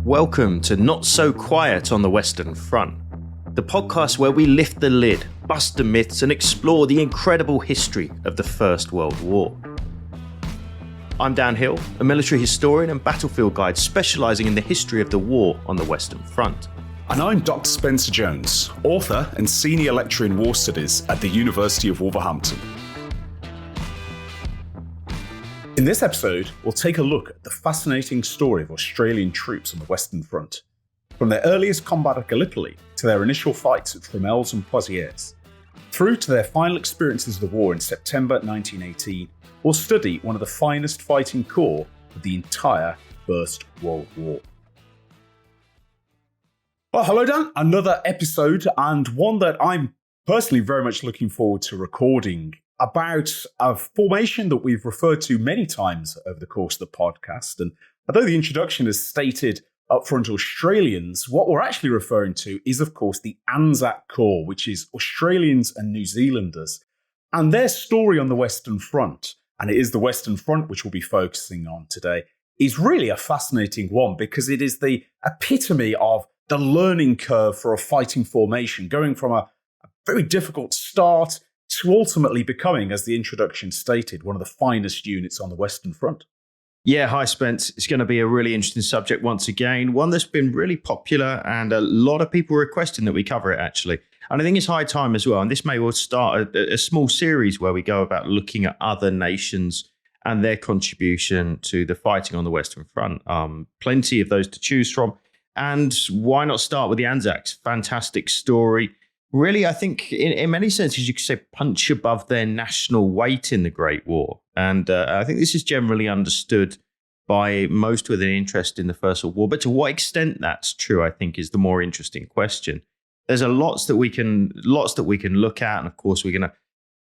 Welcome to Not So Quiet on the Western Front, the podcast where we lift the lid, bust the myths and explore the incredible history of the First World War. I'm Dan Hill, a military historian and battlefield guide specialising in the history of the war on the Western Front. And I'm Dr. Spencer Jones, author and senior lecturer in war studies at the University of Wolverhampton. In this episode, we'll take a look at the fascinating story of Australian troops on the Western Front, from their earliest combat at Gallipoli to their initial fights at Fromelles and Pozieres, through to their final experiences of the war in September 1918. We'll study one of the finest fighting corps of the entire First World War. Well, hello Dan, another episode, and one that I'm personally very much looking forward to recording, about a formation that we've referred to many times over the course of the podcast. And although the introduction has stated upfront Australians, what we're actually referring to is, of course, the ANZAC Corps, which is Australians and New Zealanders, and their story on the Western Front, and it is the Western Front which we'll be focusing on today, is really a fascinating one because it is the epitome of the learning curve for a fighting formation, going from a very difficult start to ultimately becoming, as the introduction stated, one of the finest units on the Western Front. Yeah, hi Spence. It's going to be a really interesting subject once again, one that's been really popular and a lot of people requesting that we cover it actually. And I think it's high time as well. And this may well start a small series where we go about looking at other nations and their contribution to the fighting on the Western Front. Plenty of those to choose from. And why not start with the ANZACs? Fantastic story. Really, I think in many senses, you could say punch above their national weight in the Great War. And I think this is generally understood by most with an interest in the First World War. But to what extent that's true, I think, is the more interesting question. There's lots that we can look at. And of course, we're going to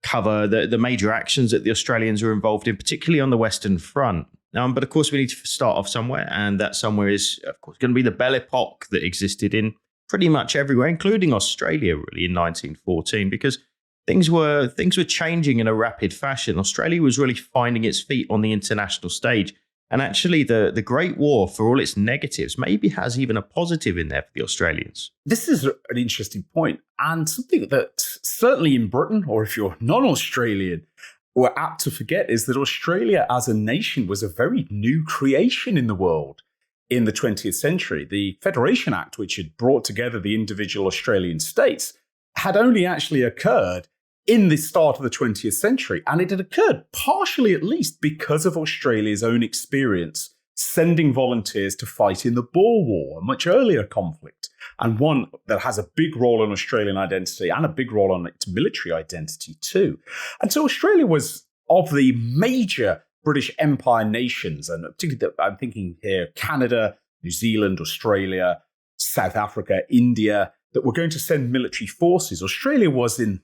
cover the major actions that the Australians were involved in, particularly on the Western Front. But of course, we need to start off somewhere. And that somewhere is, of course, going to be the Belle Epoque that existed in pretty much everywhere, including Australia, really, in 1914, because things were changing in a rapid fashion. Australia was really finding its feet on the international stage. And actually, the Great War, for all its negatives, maybe has even a positive in there for the Australians. This is an interesting point, and something that certainly in Britain, or if you're non-Australian, we're apt to forget is that Australia as a nation was a very new creation in the world. In the 20th century, the Federation Act, which had brought together the individual Australian states, had only actually occurred in the start of the 20th century. And it had occurred partially, at least, because of Australia's own experience sending volunteers to fight in the Boer War, a much earlier conflict, and one that has a big role in Australian identity and a big role on its military identity too. And so Australia was of the major British Empire nations, and particularly I'm thinking here Canada, New Zealand, Australia, South Africa, India, that were going to send military forces. Australia was, in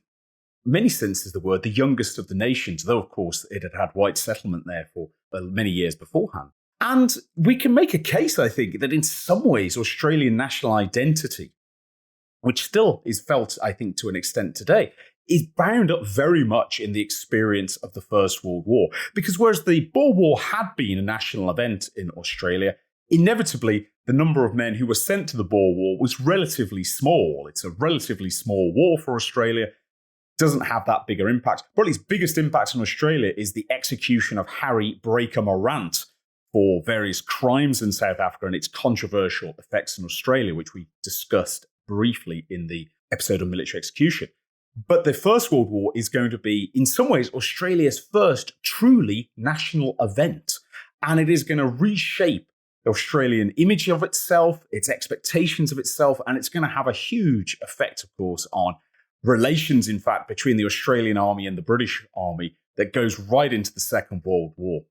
many senses of the word, the youngest of the nations, though of course it had had white settlement there for many years beforehand. And we can make a case, I think, that in some ways Australian national identity, which still is felt, I think, to an extent today, is bound up very much in the experience of the First World War. Because whereas the Boer War had been a national event in Australia, inevitably the number of men who were sent to the Boer War was relatively small. It's a relatively small war for Australia. Doesn't have that bigger impact. Probably its biggest impact in Australia is the execution of Harry Breaker Morant for various crimes in South Africa and its controversial effects in Australia, which we discussed briefly in the episode on military execution. But the First World War is going to be, in some ways, Australia's first truly national event. And it is going to reshape the Australian image of itself, its expectations of itself, and it's going to have a huge effect, of course, on relations, in fact, between the Australian Army and the British Army that goes right into the Second World War.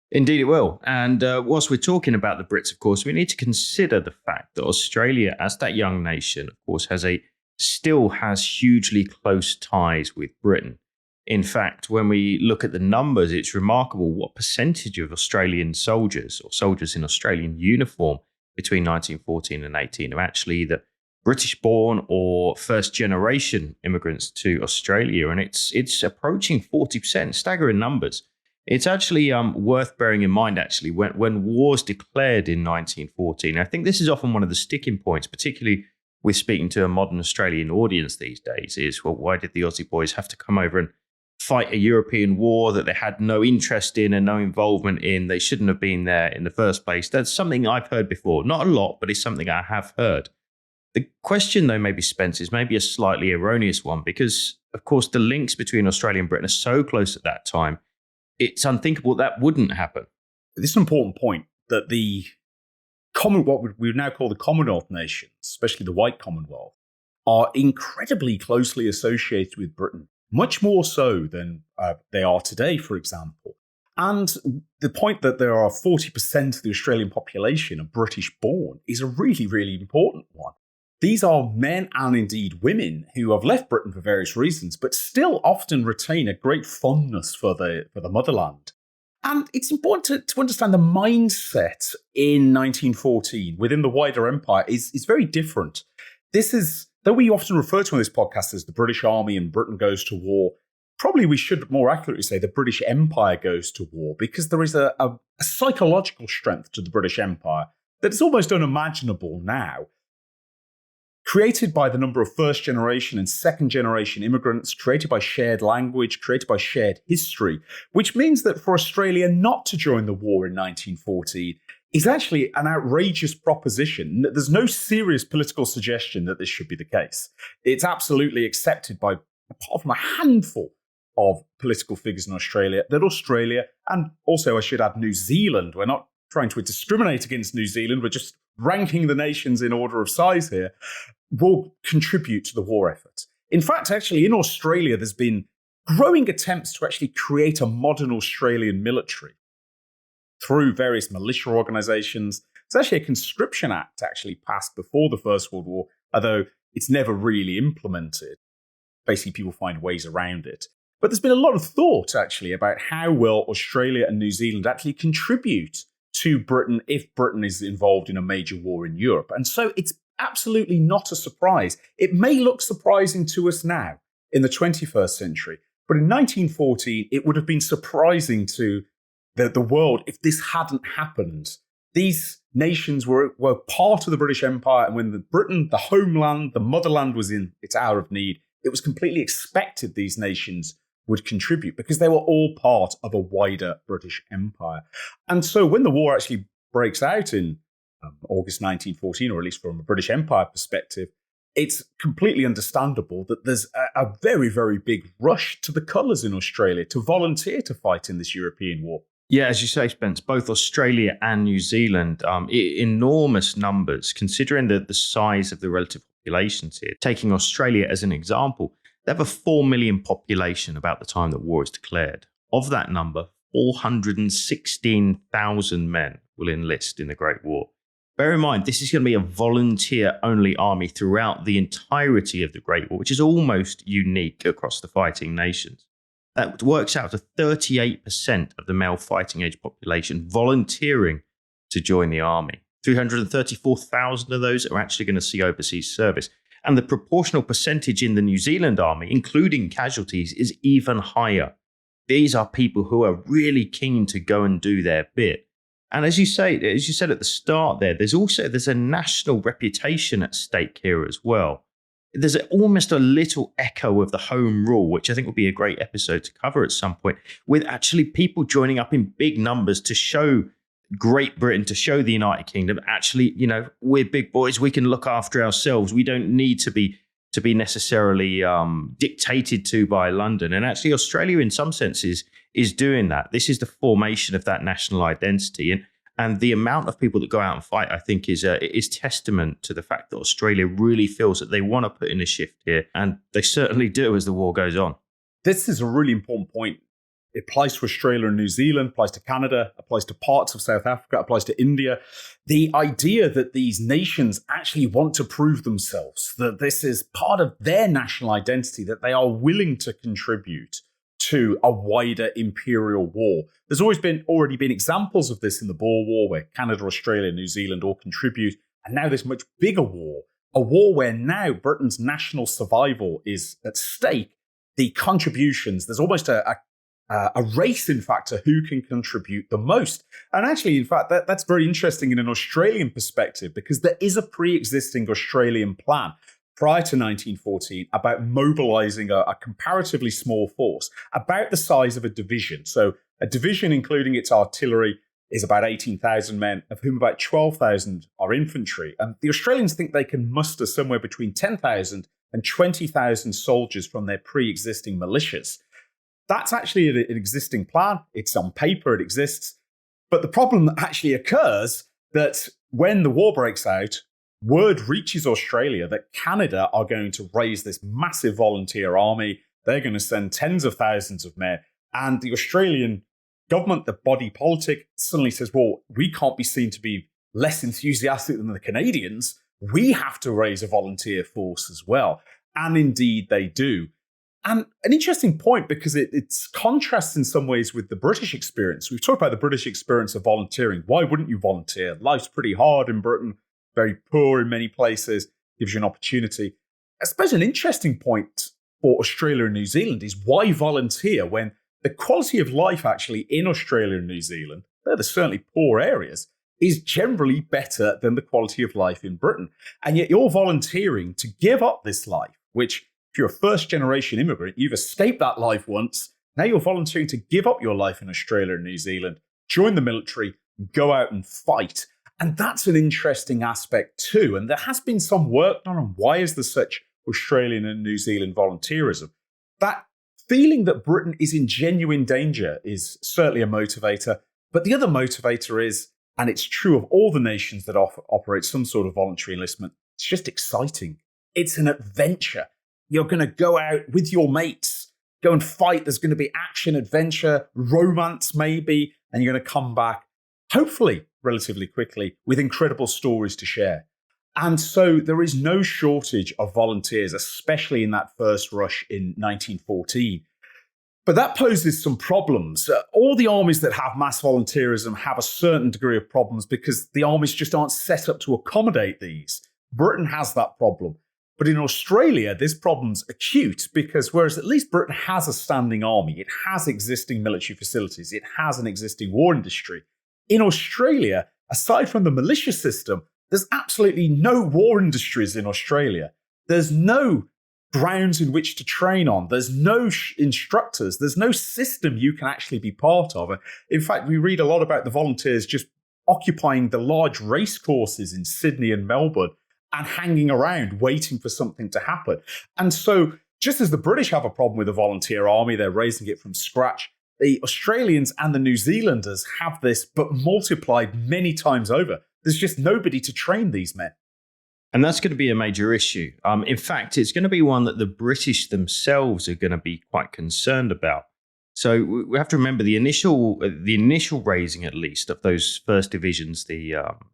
Indeed it will. And whilst we're talking about the Brits, of course, we need to consider the fact that Australia, as that young nation, of course, still has hugely close ties with Britain. In fact, when we look at the numbers, it's remarkable what percentage of Australian soldiers or soldiers in Australian uniform between 1914 and 18 are actually either British-born or first-generation immigrants to Australia. And it's approaching 40%, staggering numbers. It's actually worth bearing in mind, actually, when wars declared in 1914. I think this is often one of the sticking points, particularly with speaking to a modern Australian audience these days, is, well, why did the Aussie boys have to come over and fight a European war that they had no interest in and no involvement in? They shouldn't have been there in the first place. That's something I've heard before. Not a lot, but it's something I have heard. The question, though, maybe, Spence, is maybe a slightly erroneous one because, of course, the links between Australia and Britain are so close at that time, it's unthinkable that wouldn't happen. This is an important point, that the what we would now call the Commonwealth nations, especially the White Commonwealth, are incredibly closely associated with Britain, much more so than they are today, for example. And the point that there are 40% of the Australian population are British born is a really, really important one. These are men and indeed women who have left Britain for various reasons, but still often retain a great fondness for the motherland. And it's important to understand the mindset in 1914 within the wider empire is very different. This is, though we often refer to on this podcast as the British Army and Britain goes to war, probably we should more accurately say the British Empire goes to war, because there is a psychological strength to the British Empire that is almost unimaginable now. Created by the number of first-generation and second-generation immigrants, created by shared language, created by shared history, which means that for Australia not to join the war in 1914 is actually an outrageous proposition. There's no serious political suggestion that this should be the case. It's absolutely accepted by, apart from a handful of political figures in Australia, that Australia, and also I should add New Zealand, we're not trying to discriminate against New Zealand, we're just ranking the nations in order of size here, will contribute to the war effort. In fact, actually, in Australia, there's been growing attempts to actually create a modern Australian military through various militia organisations. There's actually a conscription act actually passed before the First World War, although it's never really implemented. Basically, people find ways around it. But there's been a lot of thought, actually, about how will Australia and New Zealand actually contribute to Britain if Britain is involved in a major war in Europe. And so it's absolutely not a surprise. It may look surprising to us now in the 21st century, but in 1914, it would have been surprising to the world if this hadn't happened. These nations were part of the British Empire, and when Britain, the homeland, the motherland, was in its hour of need, it was completely expected these nations would contribute because they were all part of a wider British Empire. And so when the war actually breaks out in August 1914, or at least from a British Empire perspective, it's completely understandable that there's a very, very big rush to the colours in Australia to volunteer to fight in this European war. Yeah, as you say, Spence, both Australia and New Zealand, enormous numbers, considering the size of the relative populations here. Taking Australia as an example, they have a 4 million population about the time that war is declared. Of that number, 416,000 men will enlist in the Great War. Bear in mind, this is going to be a volunteer-only army throughout the entirety of the Great War, which is almost unique across the fighting nations. That works out to 38% of the male fighting age population volunteering to join the army. 334,000 of those are actually going to see overseas service. And the proportional percentage in the New Zealand army, including casualties, is even higher. These are people who are really keen to go and do their bit. And as you said at the start there's a national reputation at stake here as well. There's almost a little echo of the Home Rule, which I think will be a great episode to cover at some point, with actually people joining up in big numbers to show Great Britain, to show the United Kingdom, actually, we're big boys, we can look after ourselves. We don't need to be necessarily dictated to by London. And actually, Australia, in some senses, is doing that. This is the formation of that national identity. And the amount of people that go out and fight, I think, is testament to the fact that Australia really feels that they want to put in a shift here. And they certainly do as the war goes on. This is a really important point. It applies to Australia and New Zealand, applies to Canada, applies to parts of South Africa, applies to India. The idea that these nations actually want to prove themselves, that this is part of their national identity, that they are willing to contribute to a wider imperial war. There's already been examples of this in the Boer War, where Canada, Australia, New Zealand all contribute. And now this much bigger war, a war where now Britain's national survival is at stake. The contributions, there's almost a a race, in fact, to who can contribute the most. And actually, in fact, that's very interesting in an Australian perspective, because there is a pre-existing Australian plan prior to 1914 about mobilizing a comparatively small force, about the size of a division. So a division, including its artillery, is about 18,000 men, of whom about 12,000 are infantry. And the Australians think they can muster somewhere between 10,000 and 20,000 soldiers from their pre-existing militias. That's actually an existing plan. It's on paper, it exists. But the problem that actually occurs that when the war breaks out, word reaches Australia that Canada are going to raise this massive volunteer army. They're going to send tens of thousands of men. And the Australian government, the body politic, suddenly says, well, we can't be seen to be less enthusiastic than the Canadians. We have to raise a volunteer force as well. And indeed they do. And an interesting point, because it's contrasts in some ways with the British experience. We've talked about the British experience of volunteering. Why wouldn't you volunteer? Life's pretty hard in Britain, very poor in many places, gives you an opportunity. I suppose an interesting point for Australia and New Zealand is why volunteer when the quality of life actually in Australia and New Zealand, they're certainly poor areas, is generally better than the quality of life in Britain. And yet you're volunteering to give up this life, which if you're a first-generation immigrant, you've escaped that life once. Now you're volunteering to give up your life in Australia and New Zealand, join the military, go out and fight. And that's an interesting aspect too. And there has been some work done on why is there such Australian and New Zealand volunteerism. That feeling that Britain is in genuine danger is certainly a motivator. But the other motivator is, and it's true of all the nations that operate some sort of voluntary enlistment, it's just exciting. It's an adventure. You're going to go out with your mates, go and fight. There's going to be action, adventure, romance maybe, and you're going to come back, hopefully relatively quickly, with incredible stories to share. And so there is no shortage of volunteers, especially in that first rush in 1914. But that poses some problems. All the armies that have mass volunteerism have a certain degree of problems because the armies just aren't set up to accommodate these. Britain has that problem. But in Australia, this problem's acute because whereas at least Britain has a standing army, it has existing military facilities, it has an existing war industry. In Australia, aside from the militia system, there's absolutely no war industries in Australia. There's no grounds in which to train on. There's no instructors. There's no system you can actually be part of. In fact, we read a lot about the volunteers just occupying the large race courses in Sydney and Melbourne and hanging around waiting for something to happen. And so just as the British have a problem with the volunteer army, they're raising it from scratch, the Australians and the New Zealanders have this, but multiplied many times over. There's just nobody to train these men. And that's going to be a major issue. In fact, it's going to be one that the British themselves are going to be quite concerned about. So we have to remember the initial raising, at least, of those first divisions,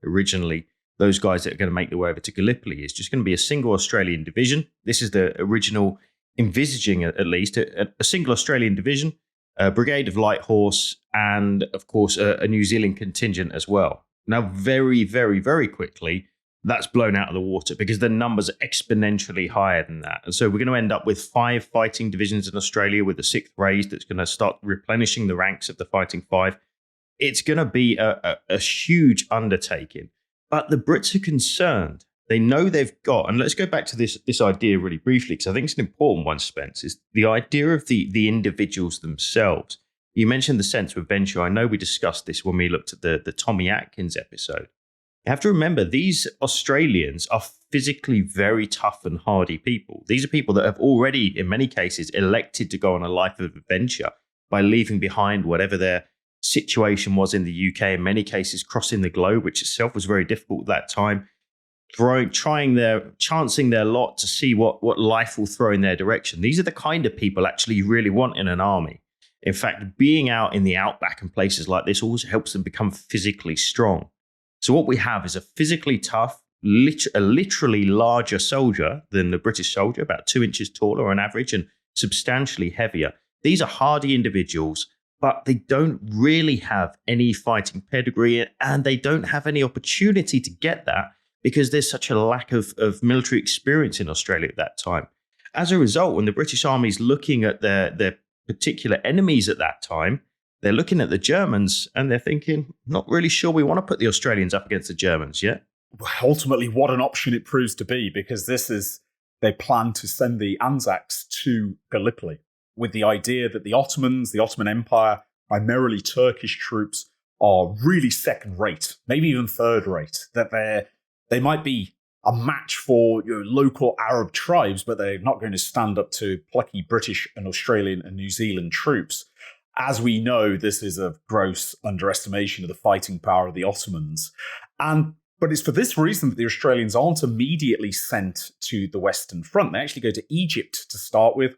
originally those guys that are going to make their way over to Gallipoli, is just going to be a single Australian division. This is the original envisaging, at least, a single Australian division, a brigade of light horse, and, of course, a New Zealand contingent as well. Now, very, very, very quickly, that's blown out of the water because the numbers are exponentially higher than that. And so we're going to end up with 5 fighting divisions in Australia with the 6th raised that's going to start replenishing the ranks of the fighting 5. It's going to be a huge undertaking. But the Brits are concerned. They know they've got, and let's go back to this idea really briefly, because I think it's an important one, Spence, is the idea of the individuals themselves. You mentioned the sense of adventure. I know we discussed this when we looked at the Tommy Atkins episode. You have to remember, these Australians are physically very tough and hardy people. These are people that have already, in many cases, elected to go on a life of adventure by leaving behind whatever their situation was in the UK, in many cases crossing the globe, which itself was very difficult at that time, chancing their lot to see what life will throw in their direction. These are the kind of people actually you really want in an army. In fact, being out in the outback and places like this also helps them become physically strong. So what we have is a physically tough, a literally larger soldier than the British soldier, about 2 inches taller on average and substantially heavier. These are hardy individuals, but they don't really have any fighting pedigree and they don't have any opportunity to get that because there's such a lack of military experience in Australia at that time. As a result, when the British Army is looking at their particular enemies at that time, they're looking at the Germans and they're thinking, not really sure we want to put the Australians up against the Germans yet. Ultimately, what an option it proves to be, because they plan to send the ANZACs to Gallipoli with the idea that the Ottomans, the Ottoman Empire, primarily Turkish troops, are really second rate, maybe even third rate, that they might be a match for local Arab tribes, but they're not going to stand up to plucky British and Australian and New Zealand troops. As we know, this is a gross underestimation of the fighting power of the Ottomans. But it's for this reason that the Australians aren't immediately sent to the Western Front. They actually go to Egypt to start with.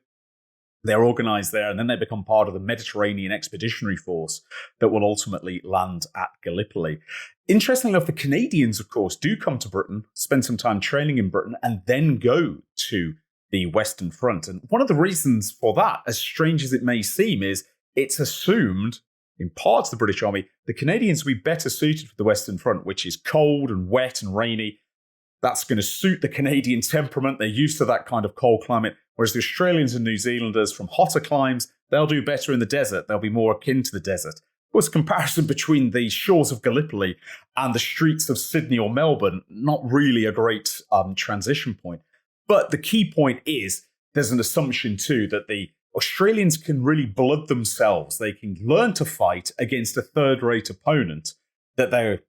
They're organised there, and then they become part of the Mediterranean Expeditionary Force that will ultimately land at Gallipoli. Interestingly enough, the Canadians, of course, do come to Britain, spend some time training in Britain, and then go to the Western Front. And one of the reasons for that, as strange as it may seem, is it's assumed in parts of the British Army, the Canadians will be better suited for the Western Front, which is cold and wet and rainy. That's going to suit the Canadian temperament. They're used to that kind of cold climate. Whereas the Australians and New Zealanders from hotter climes, they'll do better in the desert. They'll be more akin to the desert. Of course, comparison between the shores of Gallipoli and the streets of Sydney or Melbourne, not really a great transition point. But the key point is there's an assumption too that the Australians can really blood themselves. They can learn to fight against a third-rate opponent that their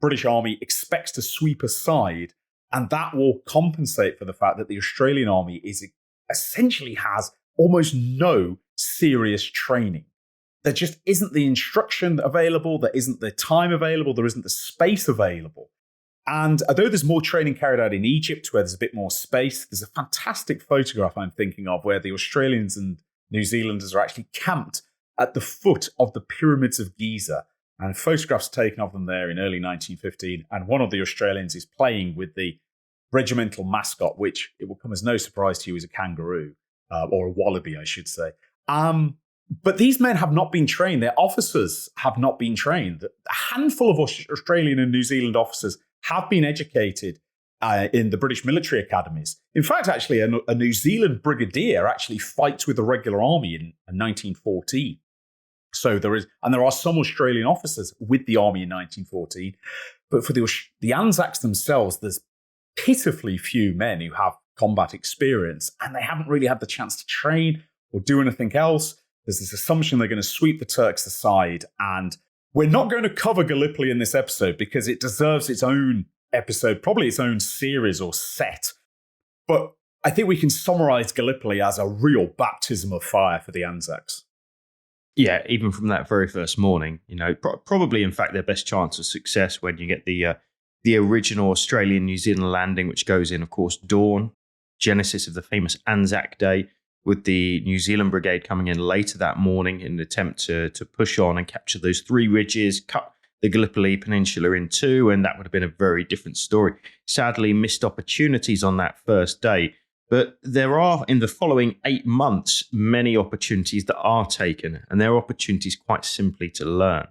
British Army expects to sweep aside, and that will compensate for the fact that the Australian Army essentially has almost no serious training. There just isn't the instruction available, there isn't the time available, there isn't the space available. And although there's more training carried out in Egypt, where there's a bit more space, there's a fantastic photograph I'm thinking of where the Australians and New Zealanders are actually camped at the foot of the pyramids of Giza. And photographs taken of them there in early 1915. And one of the Australians is playing with the regimental mascot, which it will come as no surprise to you is a kangaroo, or a wallaby, I should say. But these men have not been trained. Their officers have not been trained. A handful of Australian and New Zealand officers have been educated in the British military academies. In fact, actually, a New Zealand brigadier actually fights with the regular army in 1914. So there are some Australian officers with the army in 1914. But for the ANZACs themselves, there's pitifully few men who have combat experience, and they haven't really had the chance to train or do anything else. There's this assumption they're going to sweep the Turks aside, and we're not going to cover Gallipoli in this episode because it deserves its own episode, probably its own series or set. But I think we can summarize Gallipoli as a real baptism of fire for the ANZACs. Yeah, even from that very first morning, probably in fact their best chance of success when you get the original Australian-New Zealand landing, which goes in, of course, dawn, genesis of the famous Anzac Day, with the New Zealand Brigade coming in later that morning in an attempt to push on and capture those three ridges, cut the Gallipoli Peninsula in two, and that would have been a very different story. Sadly, missed opportunities on that first day. But there are, in the following 8 months, many opportunities that are taken, and they're opportunities quite simply to learn.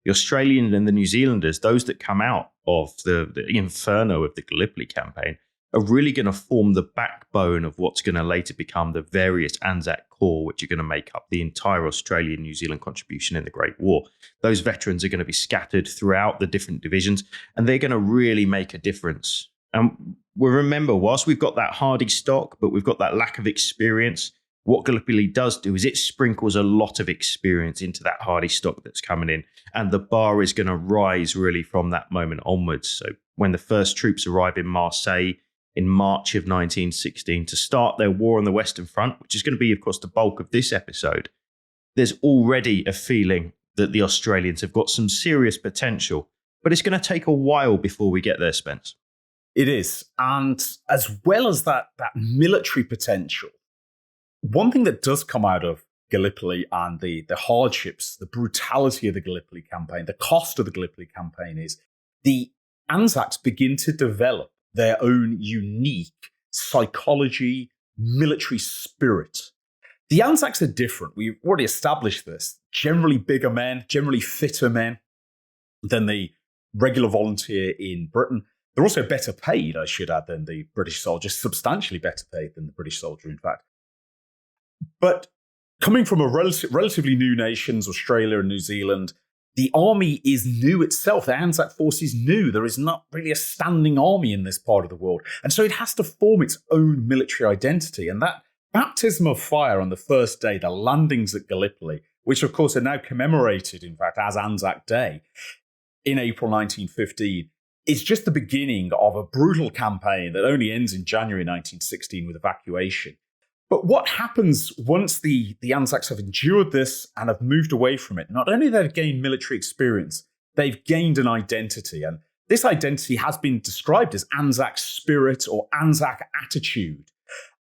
The Australian and the New Zealanders, those that come out of the inferno of the Gallipoli campaign, are really going to form the backbone of what's going to later become the various Anzac Corps, which are going to make up the entire Australian-New Zealand contribution in the Great War. Those veterans are going to be scattered throughout the different divisions, and they're going to really make a difference. And we remember, whilst we've got that hardy stock, but we've got that lack of experience, what Gallipoli does do is it sprinkles a lot of experience into that hardy stock that's coming in, and the bar is going to rise really from that moment onwards. So when the first troops arrive in Marseille in March of 1916 to start their war on the Western Front, which is going to be, of course, the bulk of this episode, there's already a feeling that the Australians have got some serious potential, but it's going to take a while before we get there, Spence. It is. And as well as that military potential, one thing that does come out of Gallipoli and the hardships, the brutality of the Gallipoli campaign, the cost of the Gallipoli campaign is the ANZACs begin to develop their own unique psychology, military spirit. The ANZACs are different. We've already established this. Generally bigger men, generally fitter men than the regular volunteer in Britain. They're also better paid, I should add, than the British soldier, substantially better paid than the British soldier, in fact. But coming from a relatively new nations, Australia and New Zealand, the army is new itself. The Anzac force is new. There is not really a standing army in this part of the world. And so it has to form its own military identity. And that baptism of fire on the first day, the landings at Gallipoli, which of course are now commemorated, in fact, as Anzac Day in April 1915, is just the beginning of a brutal campaign that only ends in January 1916 with evacuation. But what happens once the Anzacs have endured this and have moved away from it? Not only have they gained military experience, they've gained an identity. And this identity has been described as Anzac spirit or Anzac attitude.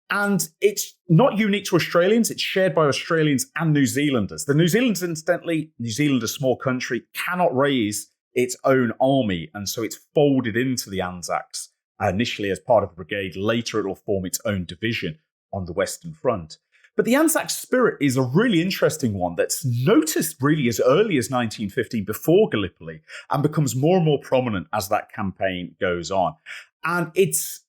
And it's not unique to Australians. It's shared by Australians and New Zealanders. The New Zealanders, incidentally, New Zealand, a small country, cannot raise its own army. And so it's folded into the Anzacs initially as part of a brigade. Later, it will form its own division on the Western Front. But the Anzac spirit is a really interesting one that's noticed really as early as 1915 before Gallipoli and becomes more and more prominent as that campaign goes on. And it's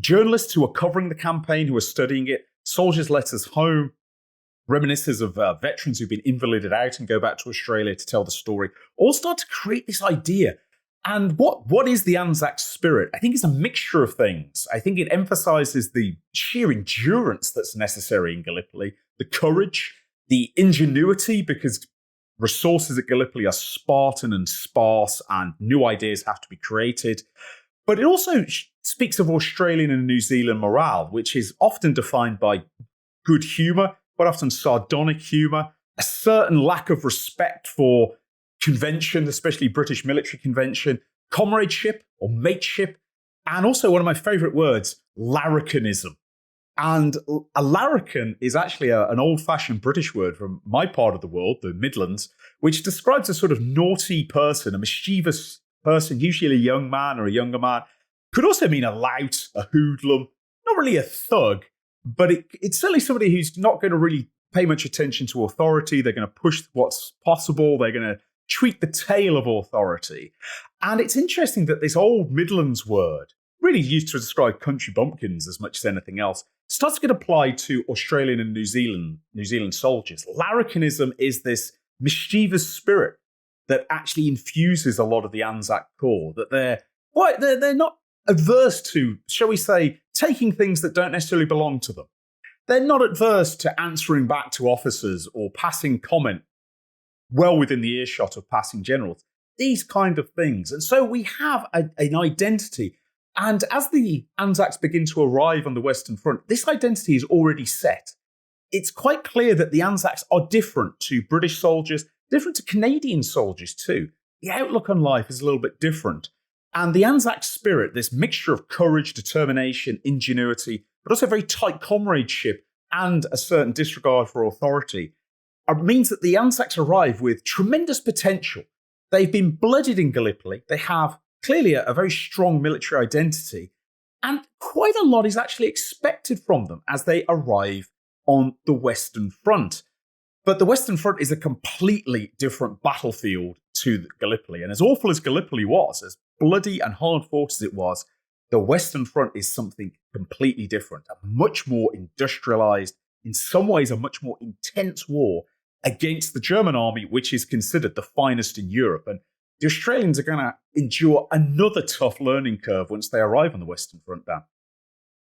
journalists who are covering the campaign, who are studying it, soldiers' letters home, reminiscences of veterans who've been invalided out and go back to Australia to tell the story, all start to create this idea. And what is the Anzac spirit? I think it's a mixture of things. I think it emphasizes the sheer endurance that's necessary in Gallipoli, the courage, the ingenuity, because resources at Gallipoli are Spartan and sparse and new ideas have to be created. But it also speaks of Australian and New Zealand morale, which is often defined by good humour, but often sardonic humour, a certain lack of respect for convention, especially British military convention, comradeship or mateship, and also one of my favourite words, larrikinism. And a larrikin is actually an old-fashioned British word from my part of the world, the Midlands, which describes a sort of naughty person, a mischievous person, usually a young man or a younger man. Could also mean a lout, a hoodlum, not really a thug, but it's certainly somebody who's not going to really pay much attention to authority. They're going to push what's possible. They're going to tweak the tail of authority. And it's interesting that this old Midlands word, really used to describe country bumpkins as much as anything else, starts to get applied to Australian and New Zealand soldiers. Larrikinism is this mischievous spirit that actually infuses a lot of the Anzac Corps, that they're not adverse to, shall we say, taking things that don't necessarily belong to them. They're not adverse to answering back to officers or passing comment well within the earshot of passing generals, these kind of things. And so we have an identity. And as the Anzacs begin to arrive on the Western Front, this identity is already set. It's quite clear that the Anzacs are different to British soldiers, different to Canadian soldiers too. The outlook on life is a little bit different. And the Anzac spirit, this mixture of courage, determination, ingenuity, but also very tight comradeship and a certain disregard for authority, means that the Anzacs arrive with tremendous potential. They've been blooded in Gallipoli. They have clearly a very strong military identity. And quite a lot is actually expected from them as they arrive on the Western Front. But the Western Front is a completely different battlefield to Gallipoli. And as awful as Gallipoli was, as bloody and hard fought as it was, the Western Front is something completely different, a much more industrialized, in some ways a much more intense war against the German army, which is considered the finest in Europe. And the Australians are going to endure another tough learning curve once they arrive on the Western Front, Dan.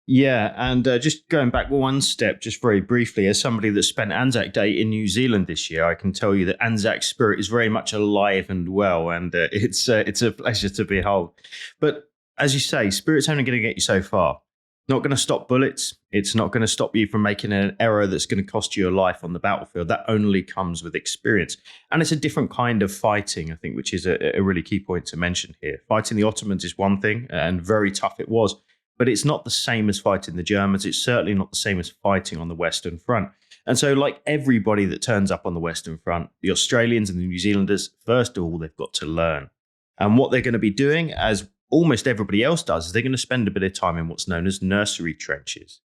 Yeah, and just going back one step, just very briefly, as somebody that spent Anzac Day in New Zealand this year, I can tell you that Anzac spirit is very much alive and well, and it's a pleasure to behold. But as you say, spirit's only going to get you so far. Not going to stop bullets. It's not going to stop you from making an error that's going to cost you your life on the battlefield. That only comes with experience. And it's a different kind of fighting, I think, which is a really key point to mention here. Fighting the Ottomans is one thing, and very tough it was. But it's not the same as fighting the Germans. It's certainly not the same as fighting on the Western Front. And so, like everybody that turns up on the Western Front, the Australians and the New Zealanders, first of all, they've got to learn. And what they're going to be doing, as almost everybody else does, is they're going to spend a bit of time in what's known as nursery trenches.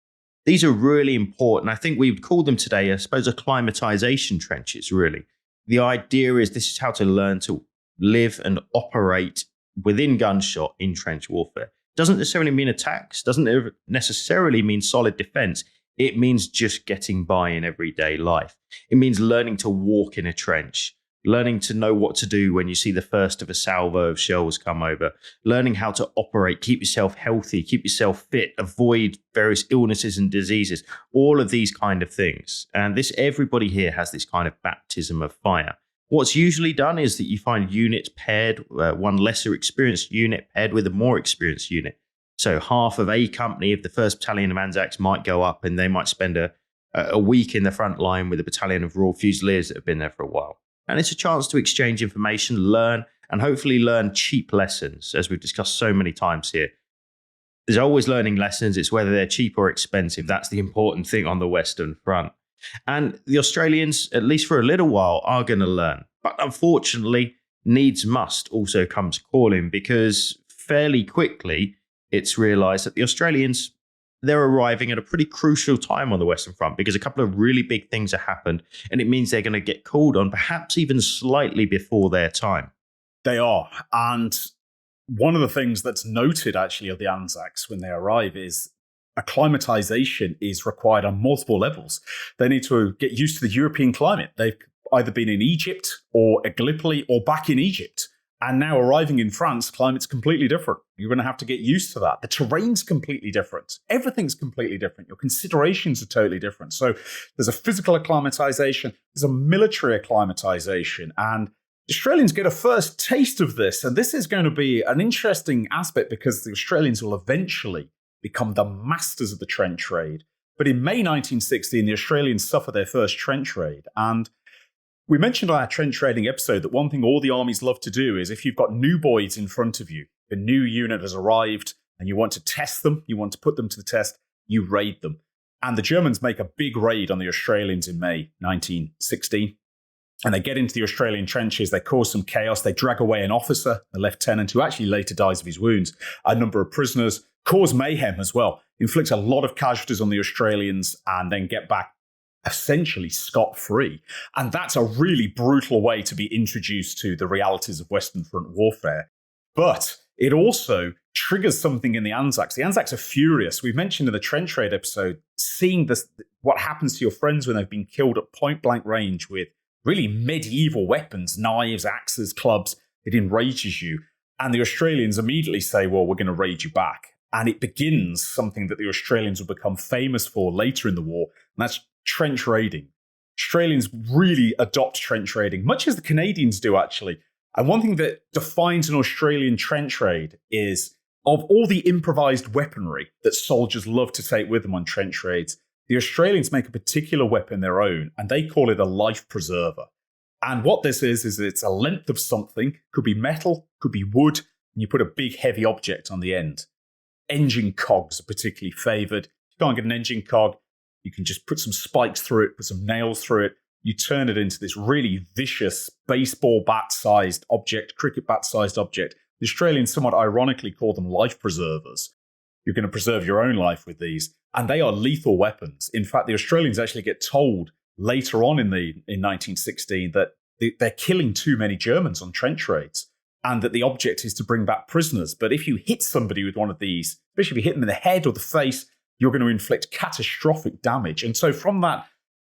These are really important. I think we would call them today, I suppose, acclimatization trenches, really. The idea is this is how to learn to live and operate within gunshot in trench warfare. Doesn't necessarily mean attacks, doesn't necessarily mean solid defense. It means just getting by in everyday life. It means learning to walk in a trench, learning to know what to do when you see the first of a salvo of shells come over, learning how to operate, keep yourself healthy, keep yourself fit, avoid various illnesses and diseases, all of these kind of things. And everybody here has this kind of baptism of fire. What's usually done is that you find units paired, one lesser experienced unit paired with a more experienced unit. So half of a company of the 1st Battalion of ANZACs might go up and they might spend a week in the front line with a battalion of Royal Fusiliers that have been there for a while. And it's a chance to exchange information, learn, and hopefully learn cheap lessons, as we've discussed so many times here. There's always learning lessons. It's whether they're cheap or expensive. That's the important thing on the Western Front. And the Australians, at least for a little while, are going to learn. But unfortunately, needs must also comes calling, because fairly quickly, it's realised that the Australians, they're arriving at a pretty crucial time on the Western Front, because a couple of really big things have happened, and it means they're going to get called on perhaps even slightly before their time. They are. And one of the things that's noted actually of the ANZACs when they arrive is acclimatization is required on multiple levels. They need to get used to the European climate. They've either been in Egypt or at Gallipoli or back in Egypt. And now arriving in France, climate's completely different. You're going to have to get used to that. The terrain's completely different. Everything's completely different. Your considerations are totally different. So there's a physical acclimatization, there's a military acclimatization, and the Australians get a first taste of this. And this is going to be an interesting aspect, because the Australians will eventually become the masters of the trench raid. But in May 1916, the Australians suffer their first trench raid. And we mentioned on our trench raiding episode that one thing all the armies love to do is, if you've got new boys in front of you, a new unit has arrived and you want to test them, you want to put them to the test, you raid them. And the Germans make a big raid on the Australians in May 1916. And they get into the Australian trenches, they cause some chaos, they drag away an officer, a lieutenant, who actually later dies of his wounds, a number of prisoners, cause mayhem as well, inflict a lot of casualties on the Australians, and then get back essentially scot-free. And that's a really brutal way to be introduced to the realities of Western Front warfare. But it also triggers something in the ANZACs. The ANZACs are furious. We've mentioned in the trench raid episode, seeing this, what happens to your friends when they've been killed at point-blank range with really medieval weapons, knives, axes, clubs. It enrages you. And the Australians immediately say, well, we're going to raid you back. And it begins something that the Australians will become famous for later in the war, and that's trench raiding. Australians really adopt trench raiding, much as the Canadians do, actually. And one thing that defines an Australian trench raid is, of all the improvised weaponry that soldiers love to take with them on trench raids, the Australians make a particular weapon their own, and they call it a life preserver. And what this is it's a length of something, could be metal, could be wood, and you put a big heavy object on the end. Engine cogs are particularly favoured. If you can't get an engine cog, you can just put some spikes through it, put some nails through it. You turn it into this really vicious baseball bat-sized object, cricket bat-sized object. The Australians somewhat ironically call them life preservers. You're going to preserve your own life with these. And they are lethal weapons. In fact, the Australians actually get told later on in 1916 that they're killing too many Germans on trench raids, and that the object is to bring back prisoners. But if you hit somebody with one of these, especially if you hit them in the head or the face, you're going to inflict catastrophic damage. And so from that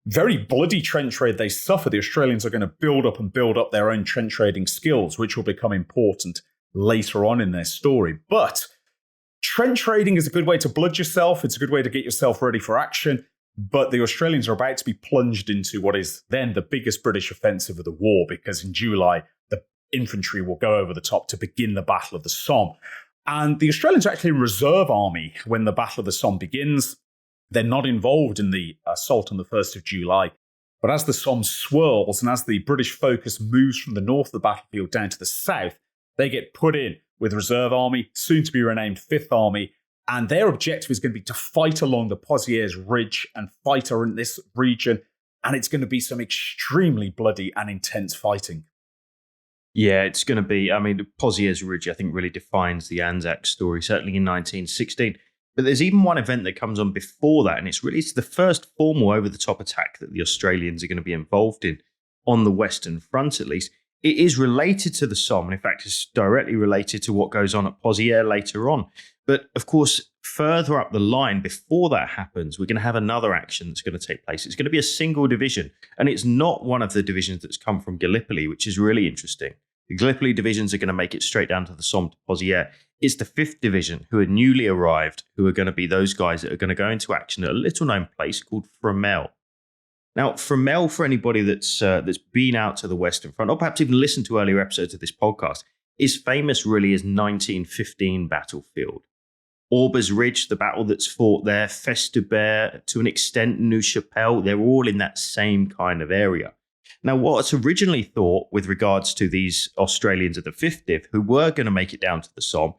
very bloody trench raid they suffer, the Australians are going to build up their own trench raiding skills, which will become important later on in their story. But trench raiding is a good way to blood yourself. It's a good way to get yourself ready for action. But the Australians are about to be plunged into what is then the biggest British offensive of the war, because in July, the infantry will go over the top to begin the Battle of the Somme. And the Australians are actually a reserve army when the Battle of the Somme begins. They're not involved in the assault on the 1st of July. But as the Somme swirls and as the British focus moves from the north of the battlefield down to the south, they get put in with reserve army, soon to be renamed 5th Army. And their objective is going to be to fight along the Pozieres Ridge and fight in this region. And it's going to be some extremely bloody and intense fighting. Yeah, it's going to be, Pozieres Ridge, I think, really defines the Anzac story, certainly in 1916. But there's even one event that comes on before that, and it's the first formal over-the-top attack that the Australians are going to be involved in, on the Western Front at least. It is related to the Somme, and in fact, it's directly related to what goes on at Pozieres later on. But of course, further up the line, before that happens, we're going to have another action that's going to take place. It's going to be a single division, and it's not one of the divisions that's come from Gallipoli, which is really interesting. The Gallipoli divisions are going to make it straight down to the Somme to Pozieres. It's the 5th Division who are newly arrived, who are going to be those guys that are going to go into action at a little-known place called Fromelles. Now, Fromelles, for anybody that's been out to the Western Front, or perhaps even listened to earlier episodes of this podcast, is famous really as 1915 battlefield. Orber's Ridge, the battle that's fought there, Festubert, to an extent, Neuve-Chapelle, they're all in that same kind of area. Now, what's originally thought with regards to these Australians of the 5th Div who were going to make it down to the Somme,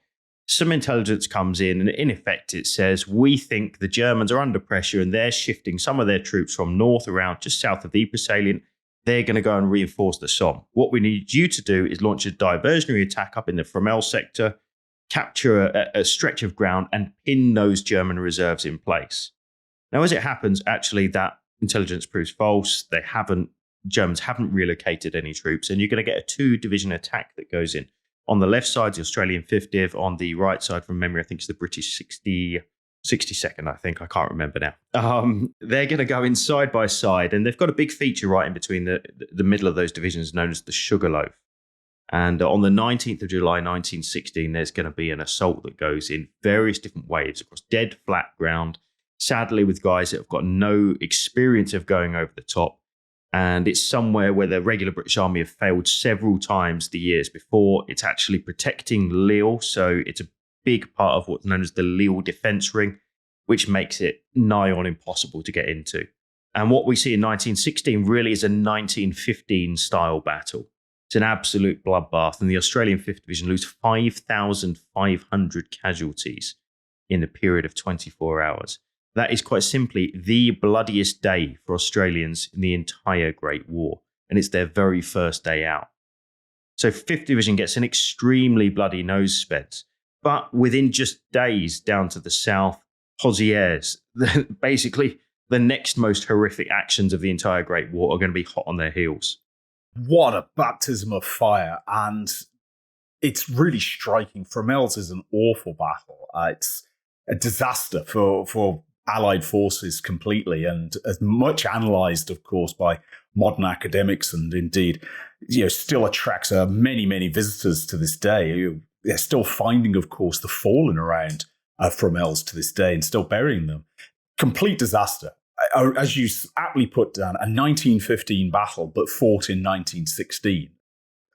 some intelligence comes in and in effect it says, we think the Germans are under pressure and they're shifting some of their troops from north around just south of the Ypres salient. They're going to go and reinforce the Somme. What we need you to do is launch a diversionary attack up in the Fromelles sector, capture a stretch of ground and pin those German reserves in place. Now, as it happens, actually that intelligence proves false. Germans haven't relocated any troops, and you're going to get a 2-division attack that goes in. On the left side, the Australian 5th Div. On the right side, from memory, I think it's the British 62nd, I think. I can't remember now. They're going to go in side by side, and they've got a big feature right in between the middle of those divisions known as the Sugarloaf. And on the 19th of July, 1916, there's going to be an assault that goes in various different waves across dead, flat ground, sadly with guys that have got no experience of going over the top. And it's somewhere where the regular British Army have failed several times the years before. It's actually protecting Lille, so it's a big part of what's known as the Lille defence ring, which makes it nigh on impossible to get into. And what we see in 1916 really is a 1915 style battle. It's an absolute bloodbath, and the Australian 5th Division lose 5,500 casualties in the period of 24 hours. That is quite simply the bloodiest day for Australians in the entire Great War, and it's their very first day out. So 5th Division gets an extremely bloody nose spent, but within just days down to the south, Pozieres, basically the next most horrific actions of the entire Great War, are going to be hot on their heels. What a baptism of fire, and it's really striking. Fromelles is an awful battle. It's a disaster for Allied forces completely, and as much analysed, of course, by modern academics, and indeed, still attracts many visitors to this day. They're still finding, of course, the fallen around Fromelles to this day and still burying them. Complete disaster. As you aptly put down, a 1915 battle, but fought in 1916.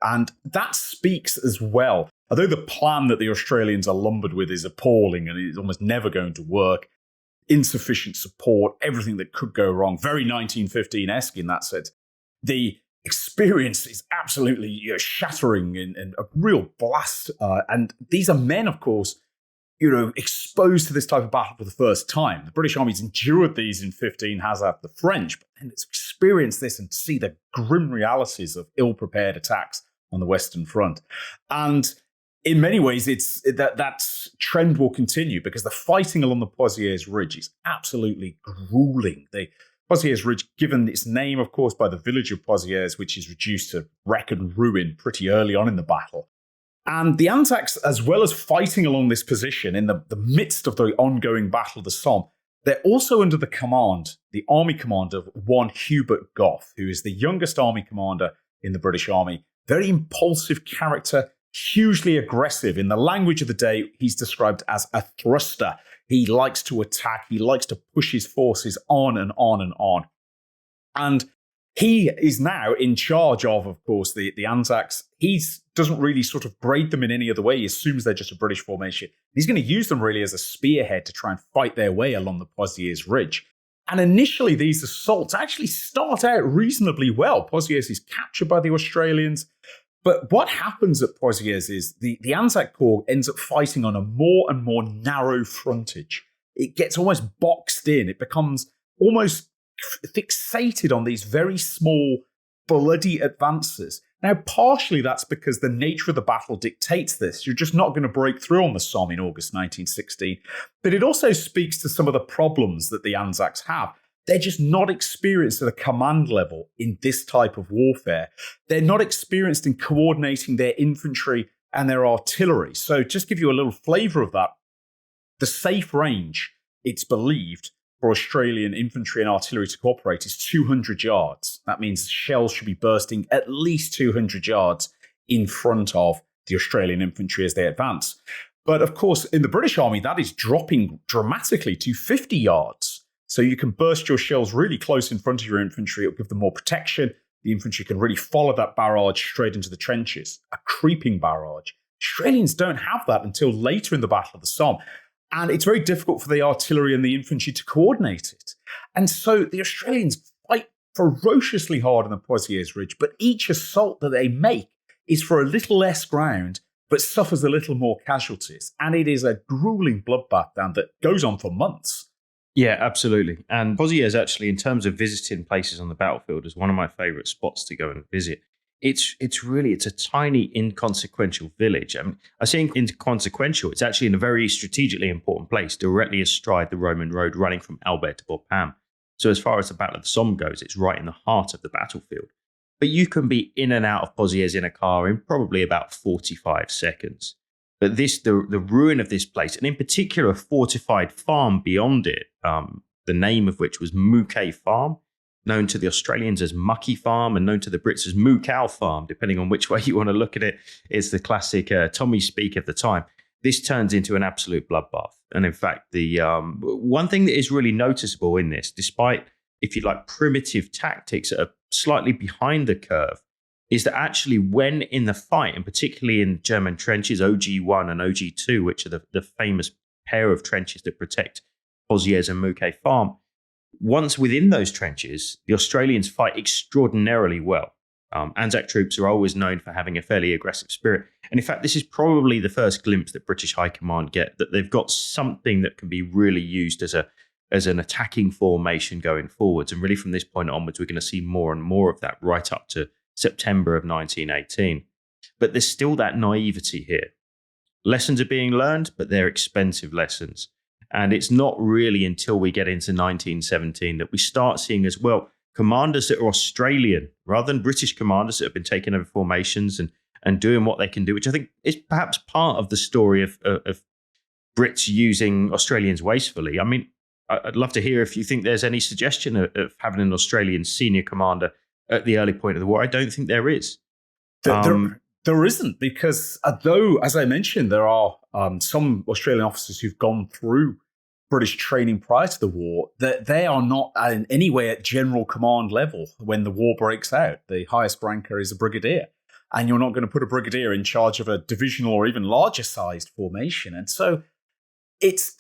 And that speaks as well. Although the plan that the Australians are lumbered with is appalling and it's almost never going to work, insufficient support, everything that could go wrong, very 1915-esque in that sense. The experience is absolutely shattering and a real blast. And these are men, of course, exposed to this type of battle for the first time. The British Army's endured these in 15, has the French, but then it's experienced this and see the grim realities of ill-prepared attacks on the Western Front. And in many ways, it's that trend will continue because the fighting along the Pozieres Ridge is absolutely grueling. The Pozieres Ridge, given its name, of course, by the village of Pozieres, which is reduced to wreck and ruin pretty early on in the battle. And the ANZACs, as well as fighting along this position in the midst of the ongoing Battle of the Somme, they're also under the command, the army command of one Hubert Gough, who is the youngest army commander in the British Army. Very impulsive character, hugely aggressive. In the language of the day, he's described as a thruster. He likes to attack. He likes to push his forces on and on and on. And he is now in charge of course, the ANZACs. He doesn't really sort of grade them in any other way. He assumes they're just a British formation. He's going to use them really as a spearhead to try and fight their way along the Pozieres Ridge. And initially, these assaults actually start out reasonably well. Pozieres is captured by the Australians. But what happens at Pozieres is the Anzac Corps ends up fighting on a more and more narrow frontage. It gets almost boxed in. It becomes almost fixated on these very small, bloody advances. Now, partially that's because the nature of the battle dictates this. You're just not going to break through on the Somme in August 1916. But it also speaks to some of the problems that the Anzacs have. they're just not experienced at a command level in this type of warfare. They're not experienced in coordinating their infantry and their artillery. So just give you a little flavour of that, the safe range, it's believed, for Australian infantry and artillery to cooperate is 200 yards. That means shells should be bursting at least 200 yards in front of the Australian infantry as they advance. But of course, in the British Army, that is dropping dramatically to 50 yards. So you can burst your shells really close in front of your infantry. It'll give them more protection. The infantry can really follow that barrage straight into the trenches, a creeping barrage. Australians don't have that until later in the Battle of the Somme. And it's very difficult for the artillery and the infantry to coordinate it. And so the Australians fight ferociously hard on the Pozieres Ridge, but each assault that they make is for a little less ground, but suffers a little more casualties. And it is a grueling bloodbath down that goes on for months. Yeah, absolutely. And Pozieres, actually, in terms of visiting places on the battlefield, is one of my favourite spots to go and visit. It's a tiny, inconsequential village. I mean, I say inconsequential, it's actually in a very strategically important place, directly astride the Roman road running from Albert to Bapaume. So as far as the Battle of the Somme goes, it's right in the heart of the battlefield. But you can be in and out of Pozieres in a car in probably about 45 seconds. But the ruin of this place, and in particular a fortified farm beyond it, the name of which was Mouquet Farm, known to the Australians as Mucky Farm and known to the Brits as Moo Cow Farm, depending on which way you want to look at it. It's the classic Tommy speak of the time. This turns into an absolute bloodbath. And in fact, the one thing that is really noticeable in this, despite, if you like, primitive tactics that are slightly behind the curve, is that actually when in the fight, and particularly in German trenches, OG1 and OG2, which are the famous pair of trenches that protect Pozieres and Mouquet Farm, once within those trenches, the Australians fight extraordinarily well. Anzac troops are always known for having a fairly aggressive spirit. And in fact, this is probably the first glimpse that British High Command get, that they've got something that can be really used as an attacking formation going forwards. And really from this point onwards, we're going to see more and more of that right up to September of 1918. But there's still that naivety here. Lessons are being learned, but they're expensive lessons. And it's not really until we get into 1917 that we start seeing as well commanders that are Australian rather than British commanders that have been taking over formations and doing what they can do, which I think is perhaps part of the story of Brits using Australians wastefully. I mean, I'd love to hear if you think there's any suggestion of having an Australian senior commander at the early point of the war. I don't think there is. There isn't, because though, as I mentioned, there are some Australian officers who've gone through British training prior to the war, that they are not in any way at general command level when the war breaks out. The highest ranker is a brigadier, and you're not going to put a brigadier in charge of a divisional or even larger sized formation. And so there just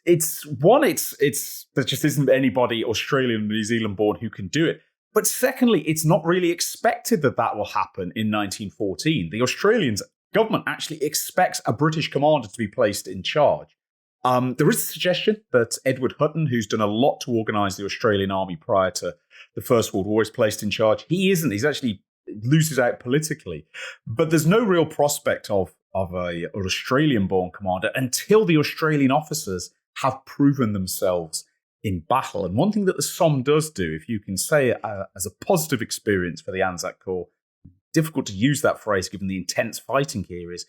isn't anybody Australian or New Zealand born who can do it. But secondly, it's not really expected that will happen in 1914. The Australian government actually expects a British commander to be placed in charge. There is a suggestion that Edward Hutton, who's done a lot to organise the Australian army prior to the First World War, is placed in charge. He isn't. He's actually loses out politically. But there's no real prospect of an Australian-born commander until the Australian officers have proven themselves in battle. And one thing that the Somme does do, if you can say as a positive experience for the Anzac Corps, difficult to use that phrase given the intense fighting here, is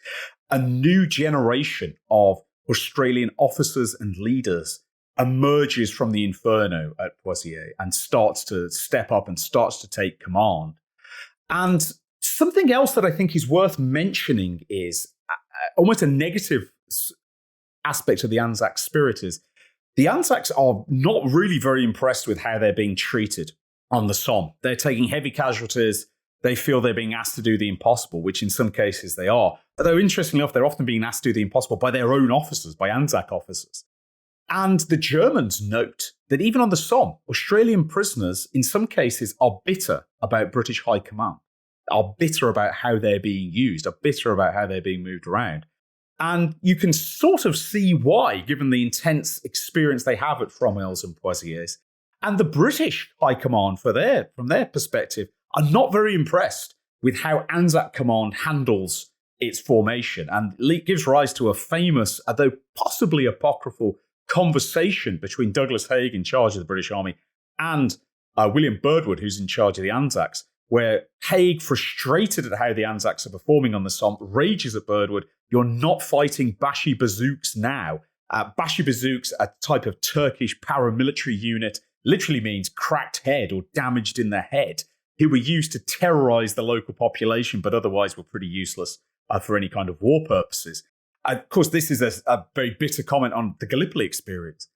a new generation of Australian officers and leaders emerges from the inferno at Pozieres and starts to step up and starts to take command. And something else that I think is worth mentioning is almost a negative aspect of the Anzac spirit is the Anzacs are not really very impressed with how they're being treated on the Somme. They're taking heavy casualties. They feel they're being asked to do the impossible, which in some cases they are. Although, interestingly enough, they're often being asked to do the impossible by their own officers, by Anzac officers. And the Germans note that even on the Somme, Australian prisoners, in some cases, are bitter about British High Command, are bitter about how they're being used, are bitter about how they're being moved around. And you can sort of see why, given the intense experience they have at Fromelles and Pozieres. And the British High Command, from their perspective, are not very impressed with how Anzac Command handles its formation. And it gives rise to a famous, though possibly apocryphal, conversation between Douglas Haig, in charge of the British Army, and William Birdwood, who's in charge of the ANZACs, where Haig, frustrated at how the ANZACs are performing on the Somme, rages at Birdwood, "You're not fighting Bashi bazooks now." Bashi bazooks, a type of Turkish paramilitary unit, literally means cracked head or damaged in the head, who were used to terrorize the local population, but otherwise were pretty useless for any kind of war purposes. Of course, this is a very bitter comment on the Gallipoli experience.